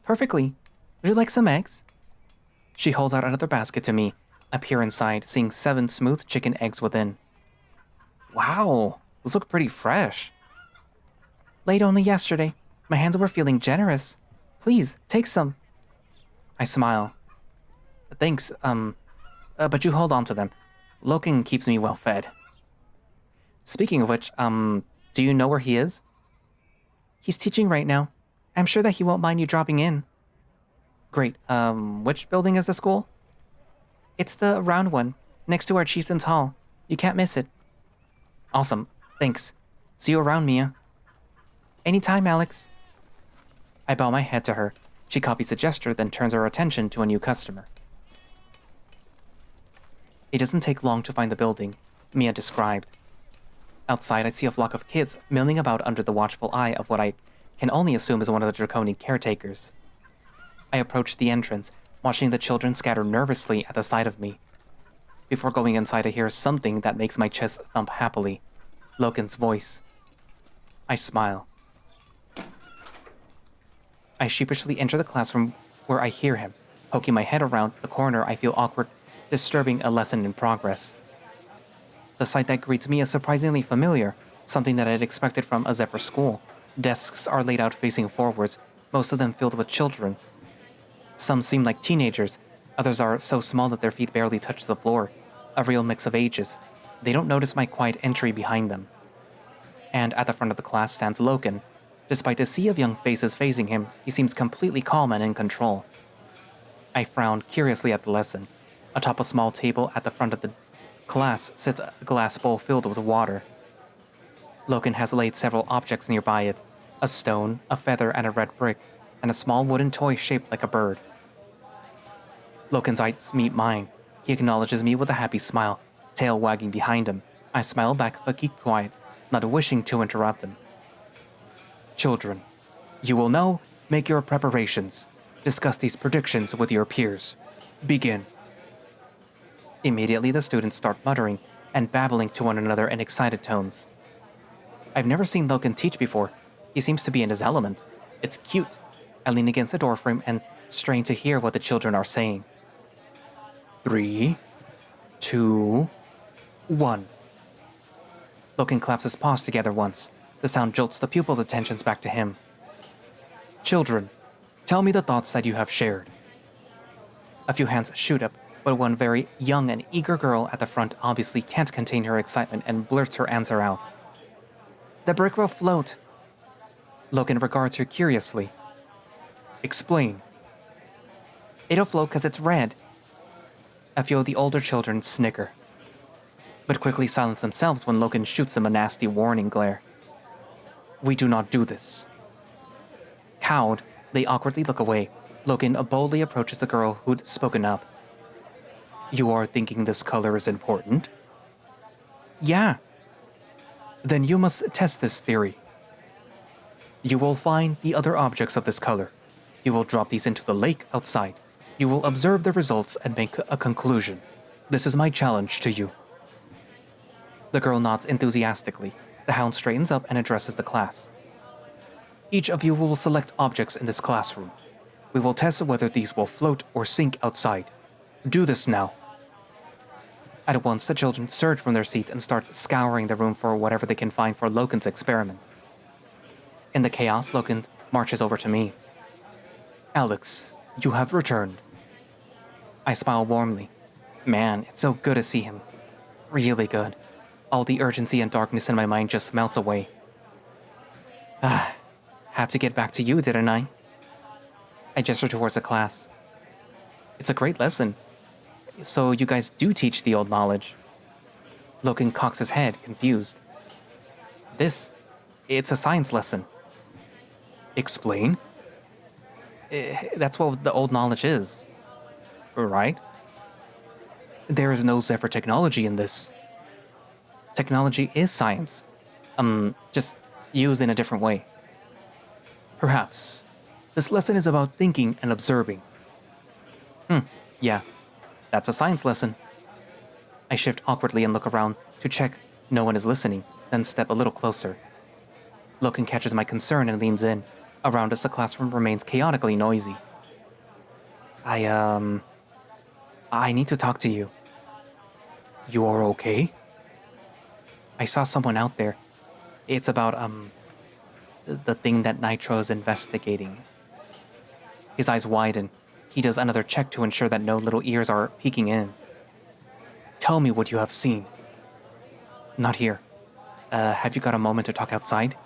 Perfectly. Would you like some eggs? She holds out another basket to me. I peer inside, seeing 7 smooth chicken eggs within. Wow, those look pretty fresh. Laid only yesterday. My hands were feeling generous. Please, take some. I smile. Thanks, but you hold on to them. Loken keeps me well fed. Speaking of which, do you know where he is? He's teaching right now. I'm sure that he won't mind you dropping in. Great, which building is the school? It's the round one, next to our Chieftain's Hall. You can't miss it. Awesome, thanks. See you around, Mia. Anytime, Alex. I bow my head to her. She copies the gesture, then turns her attention to a new customer. It doesn't take long to find the building Mia described. Outside, I see a flock of kids milling about under the watchful eye of what I can only assume is one of the Draconi caretakers. I approach the entrance, watching the children scatter nervously at the sight of me. Before going inside, I hear something that makes my chest thump happily. Loken's voice. I smile. I sheepishly enter the classroom where I hear him. Poking my head around the corner, I feel awkward, disturbing a lesson in progress. The sight that greets me is surprisingly familiar, something that I'd expected from a Zephyr school. Desks are laid out facing forwards, most of them filled with children. Some seem like teenagers, others are so small that their feet barely touch the floor, a real mix of ages. They don't notice my quiet entry behind them. And at the front of the class stands Loken. Despite the sea of young faces facing him, he seems completely calm and in control. I frowned curiously at the lesson. Atop a small table at the front of the class sits a glass bowl filled with water. Loken has laid several objects nearby it: a stone, a feather, and a red brick, and a small wooden toy shaped like a bird. Loken's eyes meet mine. He acknowledges me with a happy smile, tail wagging behind him. I smile back but keep quiet, not wishing to interrupt him. Children, you will now make your preparations. Discuss these predictions with your peers. Begin. Immediately the students start muttering and babbling to one another in excited tones. I've never seen Loken teach before. He seems to be in his element. It's cute. I lean against the doorframe and strain to hear what the children are saying. 3, 2, 1. Loken claps his paws together once. The sound jolts the pupils' attentions back to him. Children, tell me the thoughts that you have shared. A few hands shoot up, but one very young and eager girl at the front obviously can't contain her excitement and blurts her answer out. The brick will float. Loken regards her curiously. Explain. It'll float because it's red. A few of the older children snicker, but quickly silence themselves when Loken shoots them a nasty warning glare. We do not do this. Cowed, they awkwardly look away. Loken boldly approaches the girl who'd spoken up. You are thinking this color is important? Yeah. Then you must test this theory. You will find the other objects of this color. You will drop these into the lake outside. You will observe the results and make a conclusion. This is my challenge to you. The girl nods enthusiastically. The hound straightens up and addresses the class. Each of you will select objects in this classroom. We will test whether these will float or sink outside. Do this now. At once, the children surge from their seats and start scouring the room for whatever they can find for Loken's experiment. In the chaos, Loken marches over to me. Alex, you have returned. I smile warmly. Man, it's so good to see him. Really good. All the urgency and darkness in my mind just melts away. Had to get back to you, didn't I? I gesture towards the class. It's a great lesson. So you guys do teach the old knowledge. Loken cocks his head, confused. It's a science lesson. Explain? That's what the old knowledge is. Right? There is no Zephyr technology in this. Technology is science. Just used in a different way. Perhaps. This lesson is about thinking and observing. Yeah. That's a science lesson. I shift awkwardly and look around to check no one is listening, then step a little closer. Loken catches my concern and leans in. Around us, the classroom remains chaotically noisy. I need to talk to you. You are okay? I saw someone out there. It's about, the thing that Nitro is investigating. His eyes widen. He does another check to ensure that no little ears are peeking in. Tell me what you have seen. Not here. Have you got a moment to talk outside?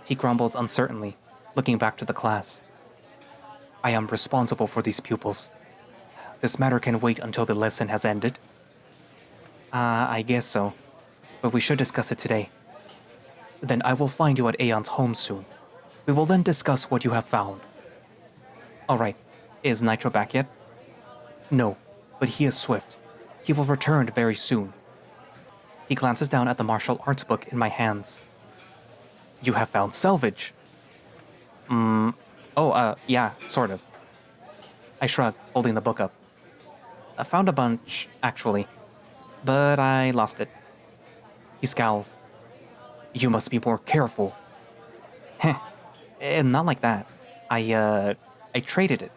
He grumbles uncertainly, looking back to the class. I am responsible for these pupils. This matter can wait until the lesson has ended. I guess so. But we should discuss it today. Then I will find you at Aeon's home soon. We will then discuss what you have found. Alright, is Nitro back yet? No, but he is swift. He will return very soon. He glances down at the martial arts book in my hands. You have found salvage. Yeah, sort of. I shrug, holding the book up. I found a bunch, actually, but I lost it. He scowls. You must be more careful. Heh, not like that. I traded it.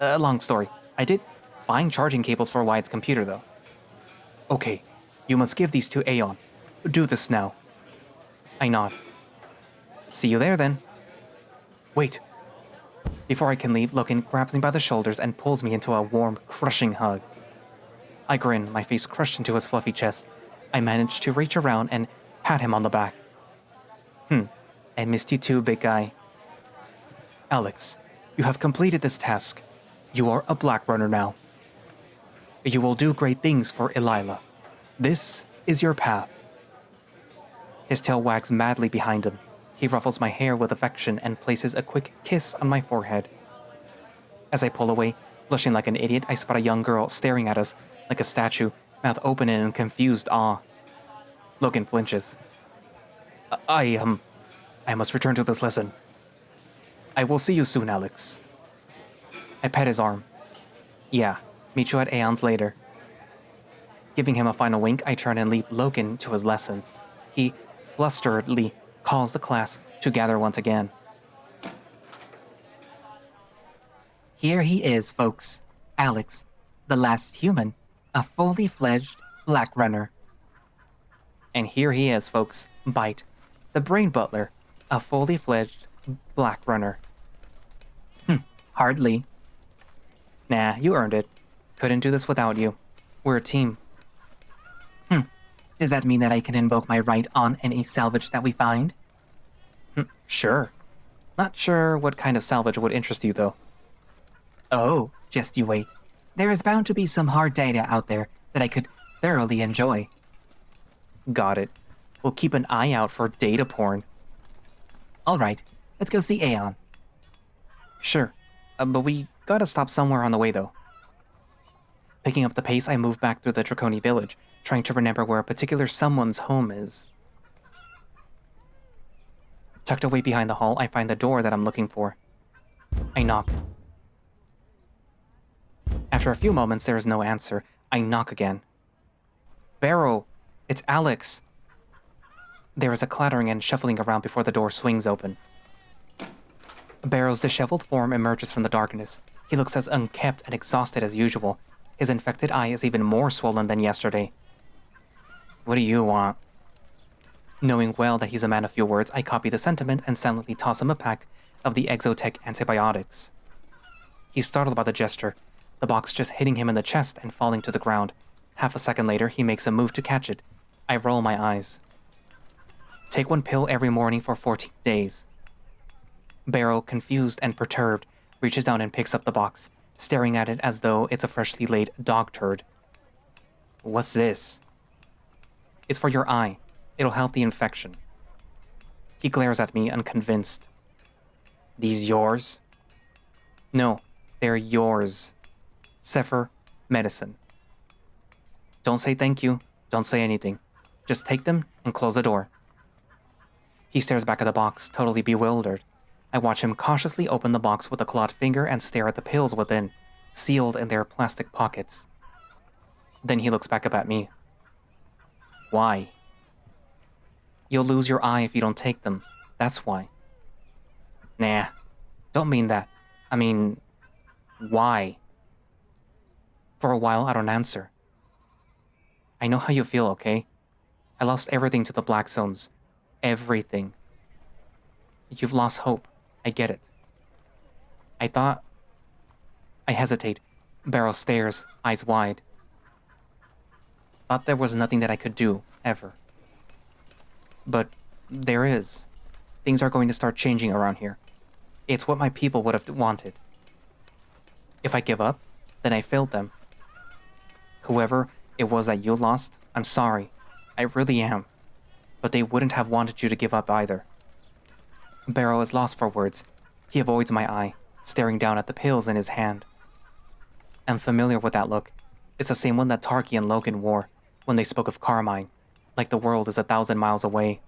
Long story. I did find charging cables for Wyatt's computer, though. Okay, you must give these to Aeon. Do this now. I nod. See you there, then. Wait. Before I can leave, Loken grabs me by the shoulders and pulls me into a warm, crushing hug. I grin, my face crushed into his fluffy chest. I manage to reach around and pat him on the back. I missed you too, big guy. Alex, you have completed this task. You are a Black Runner now. You will do great things for Elila. This is your path. His tail wags madly behind him. He ruffles my hair with affection and places a quick kiss on my forehead. As I pull away, blushing like an idiot, I spot a young girl staring at us like a statue, mouth open in confused awe. Loken flinches. I must return to this lesson. I will see you soon, Alex. I pet his arm. Yeah, meet you at Aeon's later. Giving him a final wink, I turn and leave Loken to his lessons. He flusteredly calls the class to gather once again. Here he is, folks. Alex, the last human, a fully fledged Black Runner. And here he is, folks. Bite, the brain butler, a fully fledged Black Runner. Hardly. Nah, you earned it. Couldn't do this without you. We're a team. Does that mean that I can invoke my right on any salvage that we find? Sure. Not sure what kind of salvage would interest you, though. Oh, just you wait. There is bound to be some hard data out there that I could thoroughly enjoy. Got it. We'll keep an eye out for data porn. All right, let's go see Aeon. Sure, but we gotta stop somewhere on the way, though. Picking up the pace, I move back through the Draconi village, trying to remember where a particular someone's home is. Tucked away behind the hall, I find the door that I'm looking for. I knock. After a few moments, there is no answer. I knock again. Barrow, it's Alex. There is a clattering and shuffling around before the door swings open. Barrow's disheveled form emerges from the darkness. He looks as unkempt and exhausted as usual. His infected eye is even more swollen than yesterday. What do you want? Knowing well that he's a man of few words, I copy the sentiment and silently toss him a pack of the Exotech antibiotics. He's startled by the gesture, the box just hitting him in the chest and falling to the ground. Half a second later, he makes a move to catch it. I roll my eyes. Take 1 pill every morning for 14 days. Barrow, confused and perturbed, reaches down and picks up the box, staring at it as though it's a freshly laid dog turd. What's this? It's for your eye. It'll help the infection. He glares at me, unconvinced. These yours? No, they're yours. Sefer, medicine. Don't say thank you. Don't say anything. Just take them and close the door. He stares back at the box, totally bewildered. I watch him cautiously open the box with a clawed finger and stare at the pills within, sealed in their plastic pockets. Then he looks back up at me. Why? You'll lose your eye if you don't take them. That's why. Nah, don't mean that. I mean, why? For a while, I don't answer. I know how you feel, okay? I lost everything to the Black Zones. Everything. You've lost hope. I get it. I hesitate. Barrow stares, eyes wide. Thought there was nothing that I could do, ever. But there is. Things are going to start changing around here. It's what my people would have wanted. If I give up, then I failed them. Whoever it was that you lost, I'm sorry. I really am. But they wouldn't have wanted you to give up either. Barrow is lost for words. He avoids my eye, staring down at the pills in his hand. I'm familiar with that look. It's the same one that Tarky and Loken wore when they spoke of Carmine, like the world is 1,000 miles away.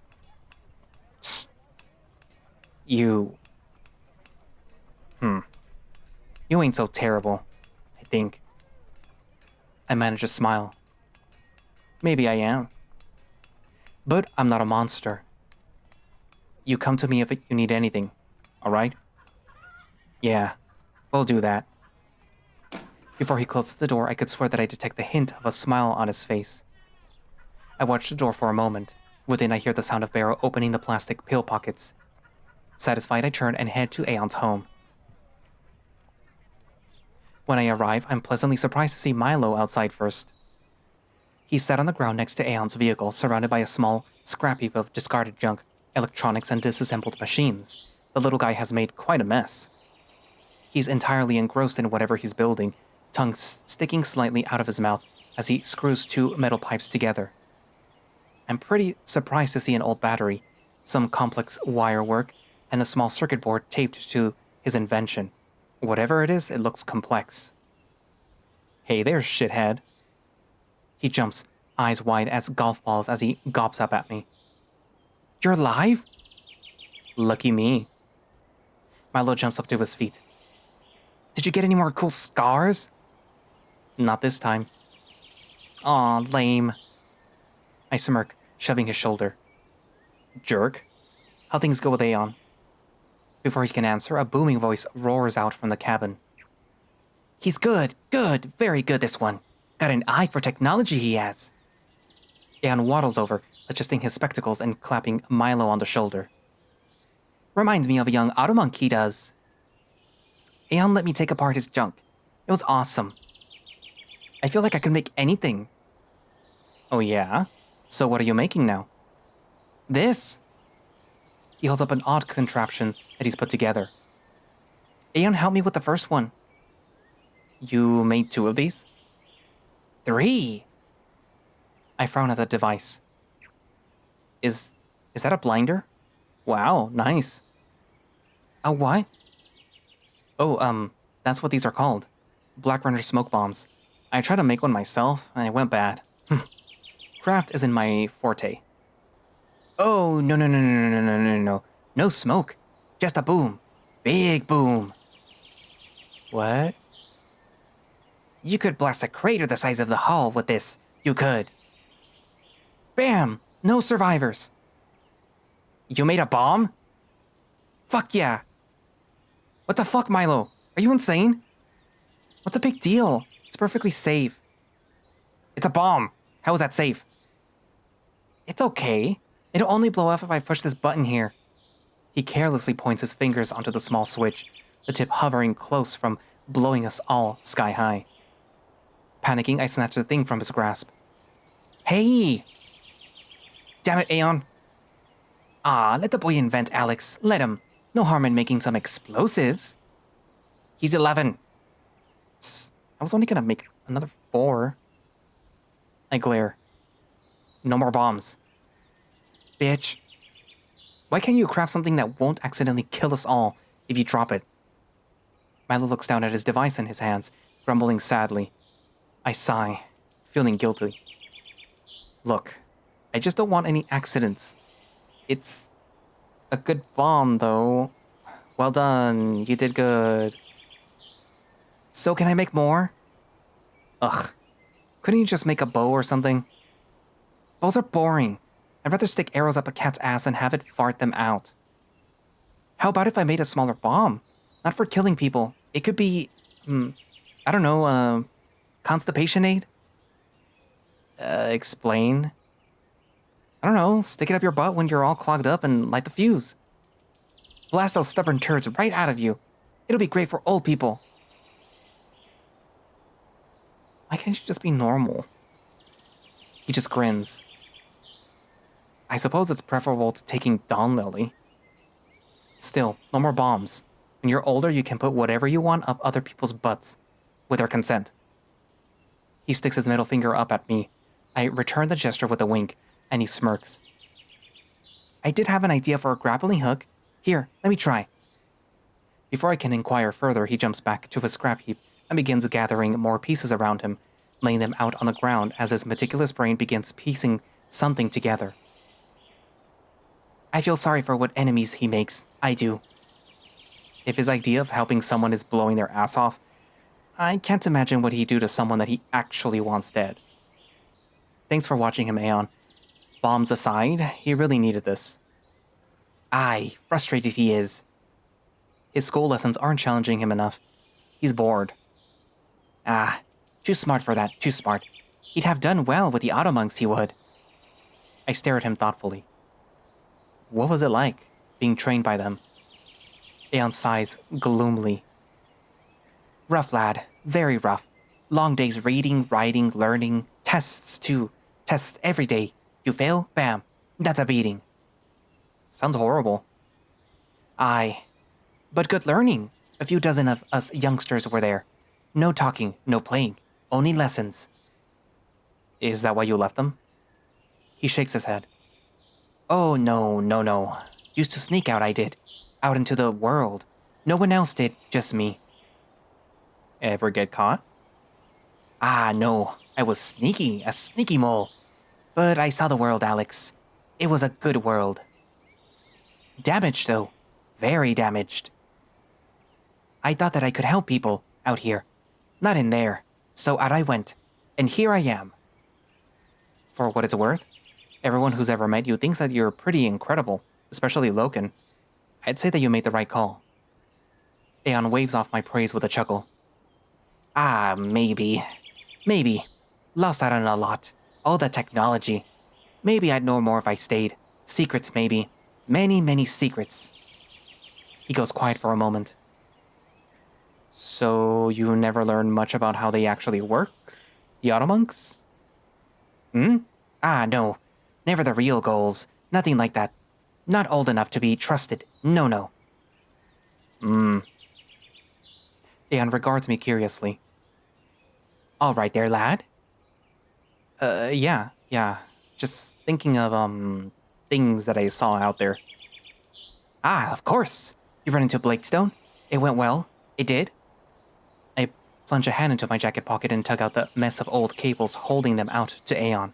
Tss. You ain't so terrible, I think. I manage to smile. Maybe I am. But I'm not a monster. You come to me if you need anything, alright? Yeah, we'll do that. Before he closes the door, I could swear that I detect the hint of a smile on his face. I watch the door for a moment. Within, I hear the sound of Barrow opening the plastic pill pockets. Satisfied, I turn and head to Aeon's home. When I arrive, I'm pleasantly surprised to see Milo outside first. He sat on the ground next to Aeon's vehicle, surrounded by a small scrap heap of discarded junk, electronics, and disassembled machines. The little guy has made quite a mess. He's entirely engrossed in whatever he's building, tongue sticking slightly out of his mouth as he screws two metal pipes together. I'm pretty surprised to see an old battery, some complex wire work, and a small circuit board taped to his invention. Whatever it is, it looks complex. Hey there, shithead. He jumps, eyes wide as golf balls as he gawps up at me. You're alive? Lucky me. Milo jumps up to his feet. Did you get any more cool scars? Not this time. Aw, lame. I smirk, shoving his shoulder. Jerk. How things go with Aeon? Before he can answer, a booming voice roars out from the cabin. He's good, very good this one. Got an eye for technology he has. Aeon waddles over, adjusting his spectacles and clapping Milo on the shoulder. Reminds me of a young Automunk he does. Aeon let me take apart his junk. It was awesome. I feel like I could make anything. Oh yeah? So what are you making now? This. He holds up an odd contraption that he's put together. Aeon helped me with the first one. You made 2 of these? 3. I frown at the device. Is that a blinder? Wow, nice. A what? Oh, that's what these are called. Black Runner smoke bombs. I tried to make one myself, and it went bad. Craft isn't my forte. Oh, no. No smoke. Just a boom. Big boom. What? You could blast a crater the size of the hull with this. You could. Bam! No survivors. You made a bomb? Fuck yeah. What the fuck, Milo? Are you insane? What's the big deal? It's perfectly safe. It's a bomb. How is that safe? It's okay. It'll only blow up if I push this button here. He carelessly points his fingers onto the small switch, the tip hovering close from blowing us all sky high. Panicking, I snatch the thing from his grasp. Hey! Damn it, Aeon. Let the boy invent, Alex. Let him. No harm in making some explosives. He's 11. Psst, I was only gonna make another 4. I glare. No more bombs. Bitch. Why can't you craft something that won't accidentally kill us all if you drop it? Milo looks down at his device in his hands, grumbling sadly. I sigh, feeling guilty. Look, I just don't want any accidents. It's a good bomb, though. Well done, you did good. So can I make more? Ugh, couldn't you just make a bow or something? Bows are boring. I'd rather stick arrows up a cat's ass and have it fart them out. How about if I made a smaller bomb? Not for killing people. It could be, I don't know, constipation aid? Explain? I don't know, stick it up your butt when you're all clogged up and light the fuse. Blast those stubborn turds right out of you. It'll be great for old people. Why can't you just be normal? He just grins. I suppose it's preferable to taking Dawn Lily. Still, no more bombs. When you're older, you can put whatever you want up other people's butts, with their consent. He sticks his middle finger up at me. I return the gesture with a wink, and he smirks. I did have an idea for a grappling hook. Here, let me try. Before I can inquire further, he jumps back to his scrap heap and begins gathering more pieces around him, laying them out on the ground as his meticulous brain begins piecing something together. I feel sorry for what enemies he makes. I do. If his idea of helping someone is blowing their ass off, I can't imagine what he'd do to someone that he actually wants dead. Thanks for watching him, Aeon. Bombs aside, he really needed this. Aye, frustrated he is. His school lessons aren't challenging him enough. He's bored. Too smart for that, too smart. He'd have done well with the Automonks, he would. I stare at him thoughtfully. What was it like, being trained by them? Aeon sighs gloomily. Rough, lad. Very rough. Long days reading, writing, learning. Tests, too. Tests every day. You fail, bam. That's a beating. Sounds horrible. Aye. But good learning. A few dozen of us youngsters were there. No talking, no playing. Only lessons. Is that why you left them? He shakes his head. Oh, no. Used to sneak out, I did. Out into the world. No one else did, just me. Ever get caught? Ah, no. I was sneaky, a sneaky mole. But I saw the world, Alex. It was a good world. Damaged, though. Very damaged. I thought that I could help people out here. Not in there. So out I went. And here I am. For what it's worth, everyone who's ever met you thinks that you're pretty incredible, especially Loken. I'd say that you made the right call. Aeon waves off my praise with a chuckle. Ah, maybe. Maybe. Lost out on a lot. All the technology. Maybe I'd know more if I stayed. Secrets, maybe. Many secrets. He goes quiet for a moment. So you never learned much about how they actually work? The Automonks? Ah, no. Never the real goals. Nothing like that. Not old enough to be trusted. No. Aeon regards me curiously. All right there, lad. Yeah. Just thinking of, things that I saw out there. Ah, of course. You run into Blakestone? It went well. It did? I plunge a hand into my jacket pocket and tug out the mess of old cables, holding them out to Aeon.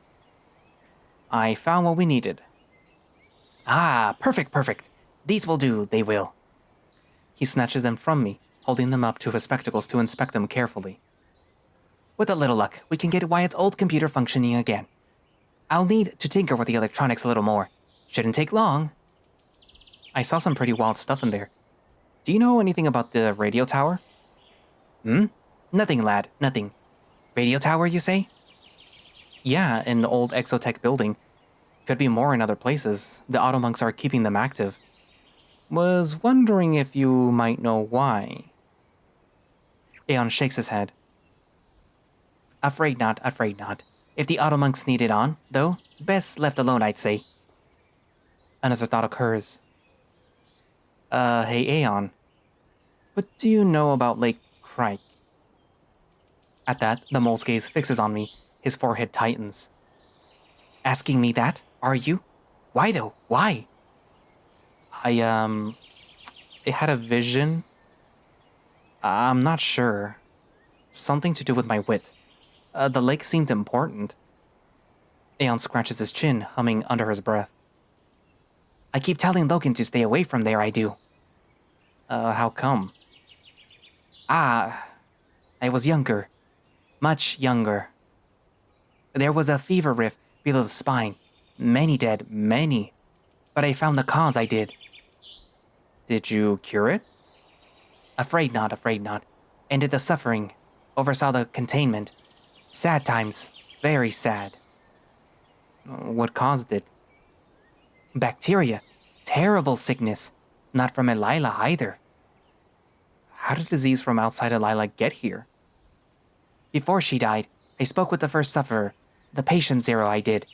I found what we needed. Ah, perfect. These will do, they will. He snatches them from me, holding them up to his spectacles to inspect them carefully. With a little luck, we can get Wyatt's old computer functioning again. I'll need to tinker with the electronics a little more. Shouldn't take long. I saw some pretty wild stuff in there. Do you know anything about the radio tower? Nothing, lad, nothing. Radio tower, you say? Yeah, an old exotech building. Could be more in other places. The Automonks are keeping them active. Was wondering if you might know why. Aeon shakes his head. Afraid not. If the Automonks need it on, though, best left alone, I'd say. Another thought occurs. Hey Aeon. What do you know about Lake Crike? At that, the mole's gaze fixes on me. His forehead tightens. Asking me that, are you? Why though? Why? I had a vision. I'm not sure. Something to do with my wit. The lake seemed important. Aeon scratches his chin, humming under his breath. I keep telling Loken to stay away from there, I do. How come? I was younger. Much younger. There was a fever rift below the spine. Many dead, many. But I found the cause, I did. Did you cure it? Afraid not. Ended the suffering. Oversaw the containment. Sad times. Very sad. What caused it? Bacteria. Terrible sickness. Not from Elila either. How did disease from outside Elila get here? Before she died, I spoke with the first sufferer. The patient zero I did.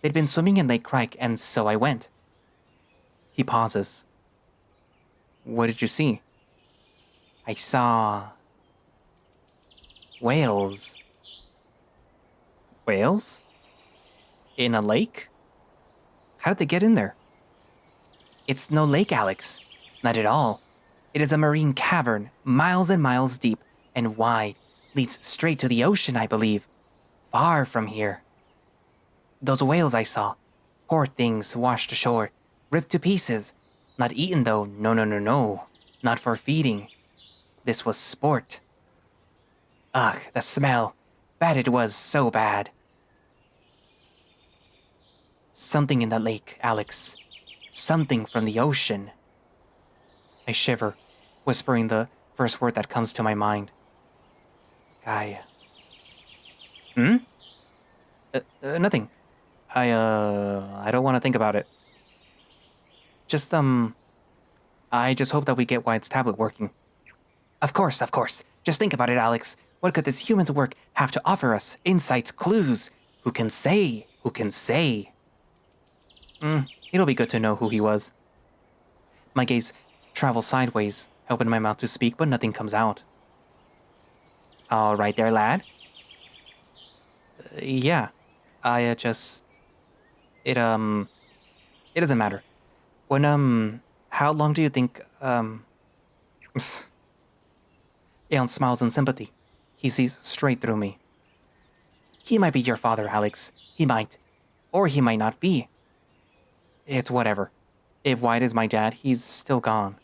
They'd been swimming in Lake Crike, and so I went. He pauses. What did you see? I saw... whales. Whales? In a lake? How did they get in there? It's no lake, Alex. Not at all. It is a marine cavern, miles and miles deep and wide. Leads straight to the ocean, I believe. Far from here. Those whales I saw. Poor things washed ashore. Ripped to pieces. Not eaten though, no. Not for feeding. This was sport. Ugh, the smell. Bad it was, so bad. Something in the lake, Alex. Something from the ocean. I shiver, whispering the first word that comes to my mind. Gaia. Nothing. I don't want to think about it. I just hope that we get Wyatt's tablet working. Of course. Just think about it, Alex. What could this human's work have to offer us? Insights, clues. Who can say? Who can say? It'll be good to know who he was. My gaze travels sideways. I open my mouth to speak, but nothing comes out. All right there, lad. Yeah. I just... It doesn't matter. How long do you think, Aeon smiles in sympathy. He sees straight through me. He might be your father, Alex. He might. Or he might not be. It's whatever. If White is my dad, he's still gone.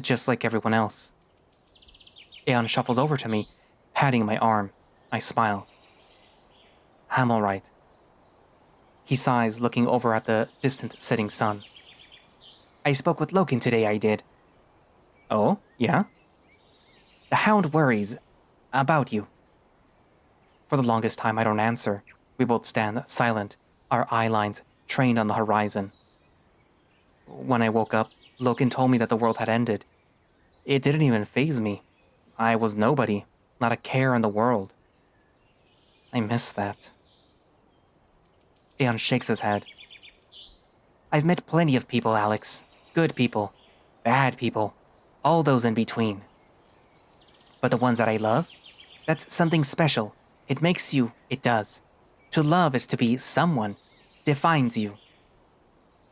Just like everyone else. Aeon shuffles over to me, patting my arm. I smile. I'm all right. He sighs, looking over at the distant setting sun. I spoke with Loken today, I did. Oh, yeah? The Hound worries about you. For the longest time, I don't answer. We both stand silent, our eye lines trained on the horizon. When I woke up, Loken told me that the world had ended. It didn't even faze me. I was nobody, not a care in the world. I miss that. Aeon shakes his head. I've met plenty of people, Alex. Good people, bad people, all those in between. But the ones that I love, that's something special. It makes you, it does. To love is to be someone, defines you.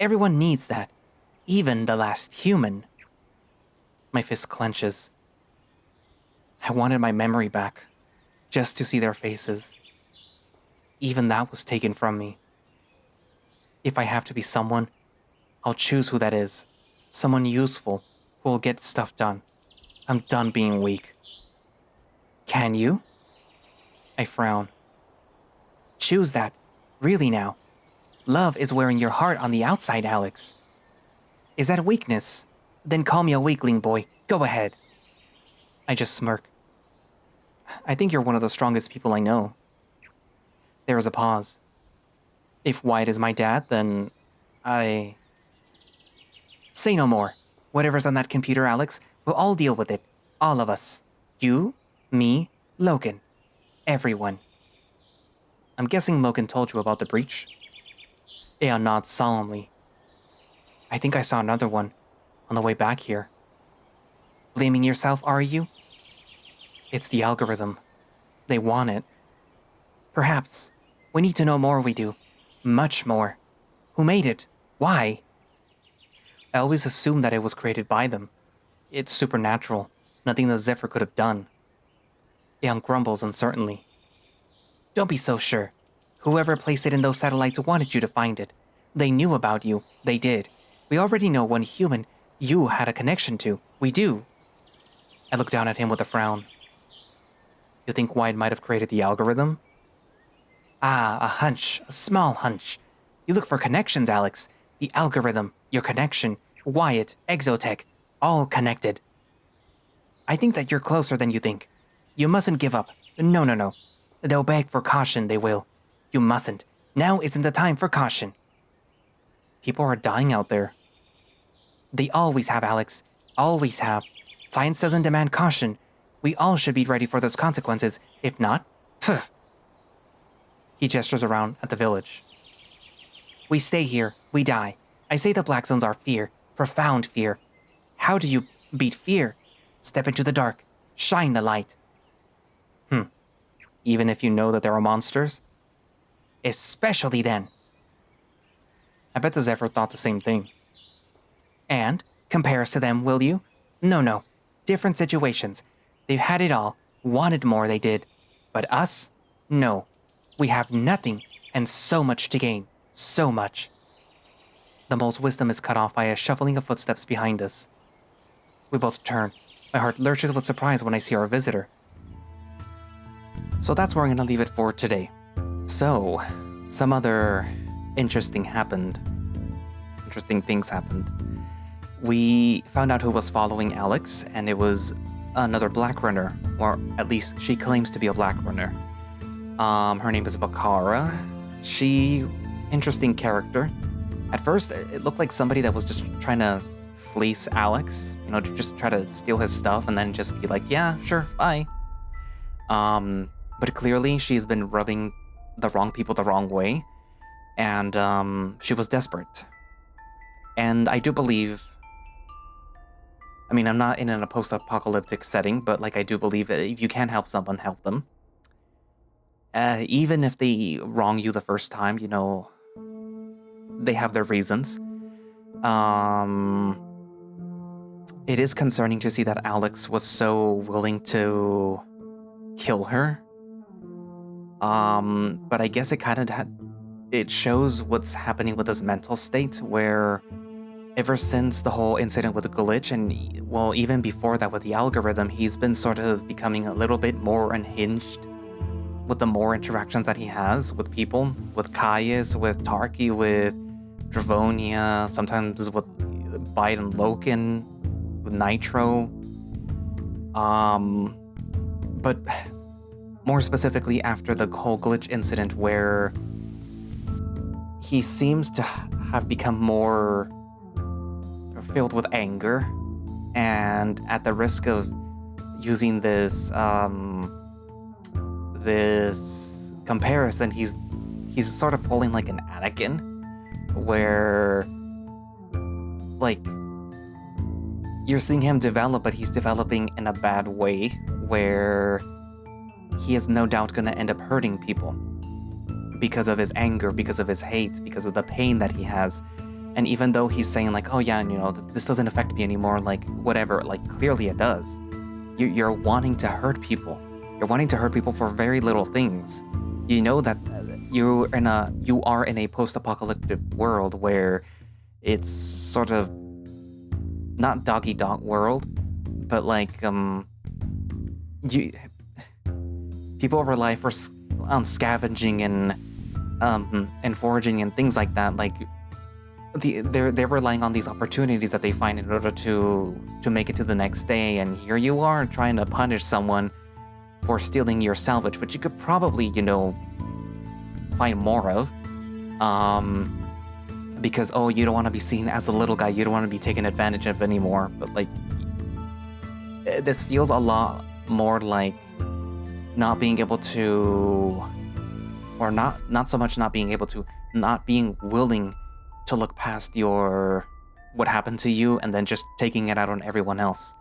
Everyone needs that, even the last human. My fist clenches. I wanted my memory back, just to see their faces. Even that was taken from me. If I have to be someone, I'll choose who that is. Someone useful, who will get stuff done. I'm done being weak. Can you? I frown. Choose that. Really now. Love is wearing your heart on the outside, Alex. Is that weakness? Then call me a weakling, boy. Go ahead. I just smirk. I think you're one of the strongest people I know. There is a pause. If White is my dad, then I... Say no more. Whatever's on that computer, Alex, we'll all deal with it. All of us. You, me, Loken. Everyone. I'm guessing Loken told you about the breach? Aeon nods solemnly. I think I saw another one on the way back here. Blaming yourself, are you? It's the algorithm. They want it. Perhaps. We need to know more, we do. Much more. Who made it? Why? I always assumed that it was created by them. It's supernatural. Nothing that Zephyr could have done. Aeon grumbles uncertainly. Don't be so sure. Whoever placed it in those satellites wanted you to find it. They knew about you. They did. We already know one human you had a connection to. We do. I look down at him with a frown. You think White might have created the algorithm? Ah, a hunch. A small hunch. You look for connections, Alex. The algorithm, your connection, Wyatt, Exotech, all connected. I think that you're closer than you think. You mustn't give up. No. They'll beg for caution, they will. You mustn't. Now isn't the time for caution. People are dying out there. They always have, Alex. Always have. Science doesn't demand caution. We all should be ready for those consequences. If not, pfft. He gestures around at the village. We stay here. We die. I say the black zones are fear. Profound fear. How do you beat fear? Step into the dark. Shine the light. Even if you know that there are monsters? Especially then. I bet the Zephyr thought the same thing. And compare us to them, will you? No. Different situations. They've had it all. Wanted more, they did. But us? No. We have nothing and so much to gain. So much. The mole's wisdom is cut off by a shuffling of footsteps behind us. We both turn. My heart lurches with surprise when I see our visitor. So that's where I'm going to leave it for today. So, some other interesting things happened. We found out who was following Alex, and it was another black runner, or at least she claims to be a black runner. Her name is Bakara. Interesting character. At first, it looked like somebody that was just trying to fleece Alex, to just try to steal his stuff and then just be like, yeah, sure, bye. But clearly she's been rubbing the wrong people the wrong way, and she was desperate. And I do believe, I mean, I'm not in a post-apocalyptic setting, but like I do believe that if you can help someone, help them. Even if they wrong you the first time, you know, they have their reasons. It is concerning to see that Alex was so willing to kill her. But I guess it shows what's happening with his mental state, where ever since the whole incident with the glitch, and well, even before that with the algorithm, he's been sort of becoming a little bit more unhinged with the more interactions that he has with people, with Caius, with Tarky, with Dravonia, sometimes with Bite and Loken, with Nitro. But more specifically after the whole glitch incident, where he seems to have become more filled with anger, and at the risk of using this this comparison, he's sort of pulling like an Anakin, where like you're seeing him develop, but he's developing in a bad way, where he is no doubt going to end up hurting people because of his anger, because of his hate, because of the pain that he has. And even though he's saying like, oh yeah, you know, this doesn't affect me anymore, like whatever, like clearly it does. You're wanting to hurt people. You're wanting to hurt people for very little things. You know that you are in a post-apocalyptic world where it's sort of not dog-eat-dog world, but like people rely on scavenging and foraging and things like that. Like they're relying on these opportunities that they find in order to make it to the next day. And here you are trying to punish someone for stealing your salvage, which you could probably, you know, find more of. Because, oh, you don't want to be seen as the little guy, you don't want to be taken advantage of anymore. But like, this feels a lot more like not being able to, or not so much not being able to, not being willing to look past what happened to you and then just taking it out on everyone else.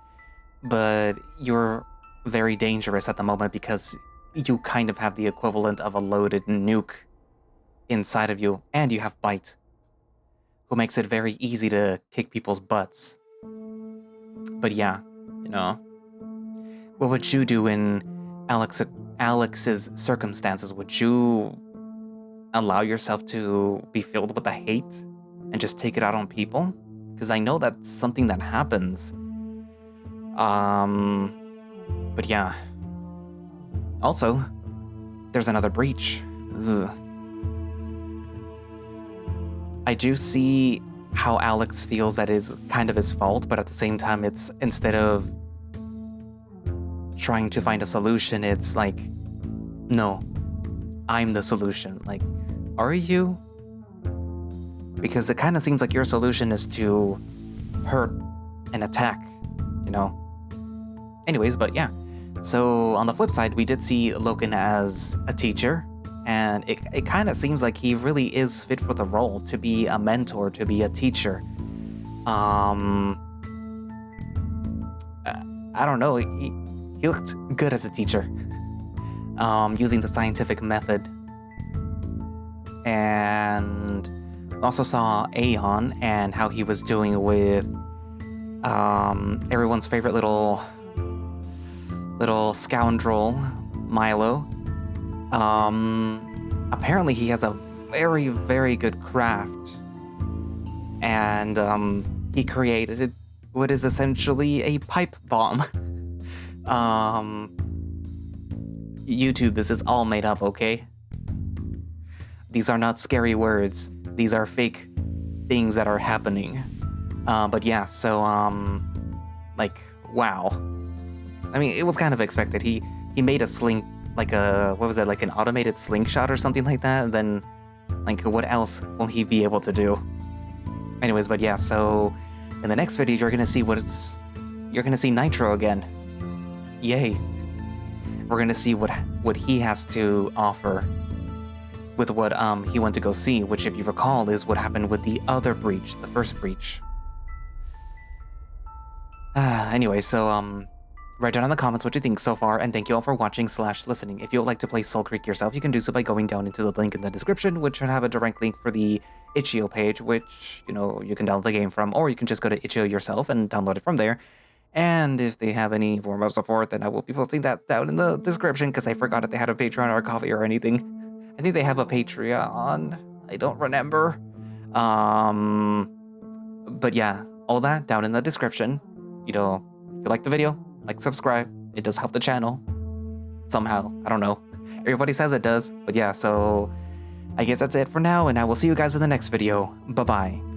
But you're very dangerous at the moment because you kind of have the equivalent of a loaded nuke inside of you, and you have Bite, who makes it very easy to kick people's butts. But yeah, you know, what would you do in Alex's circumstances? Would you allow yourself to be filled with the hate and just take it out on people? Because I know that's something that happens. But yeah. Also, there's another breach. Ugh. I do see how Alex feels that is kind of his fault, but at the same time, it's instead of trying to find a solution, it's like, no, I'm the solution. Like, are you? Because it kind of seems like your solution is to hurt and attack, you know? Anyways, but yeah. So on the flip side, we did see Loken as a teacher, and it kind of seems like he really is fit for the role, to be a mentor, to be a teacher. I don't know, he looked good as a teacher, using the scientific method. And also saw Aeon and how he was doing with everyone's favorite little scoundrel, Milo. Apparently he has a very, very good craft. And he created what is essentially a pipe bomb. YouTube, this is all made up, okay? These are not scary words. These are fake things that are happening. But yeah, so, like, wow. I mean, it was kind of expected. He made a like an automated slingshot or something like that, and then, like, what else will he be able to do? Anyways, but yeah, so, in the next video, you're gonna see Nitro again. Yay. We're gonna see what he has to offer. with what he went to go see, which, if you recall, is what happened with the other breach, the first breach. Anyway, so write down in the comments what you think so far, and thank you all for watching / listening. If you would like to play Soulcreek yourself, you can do so by going down into the link in the description, which should have a direct link for the itch.io page, which, you know, you can download the game from, or you can just go to itch.io yourself and download it from there. And if they have any form of support, then I will be posting that down in the description, because I forgot if they had a Patreon or a coffee or anything. I think they have a Patreon. I don't remember. But yeah, all that down in the description. You know, if you like the video, like, subscribe. It does help the channel. Somehow. I don't know. Everybody says it does. But yeah, so I guess that's it for now, and I will see you guys in the next video. Bye-bye.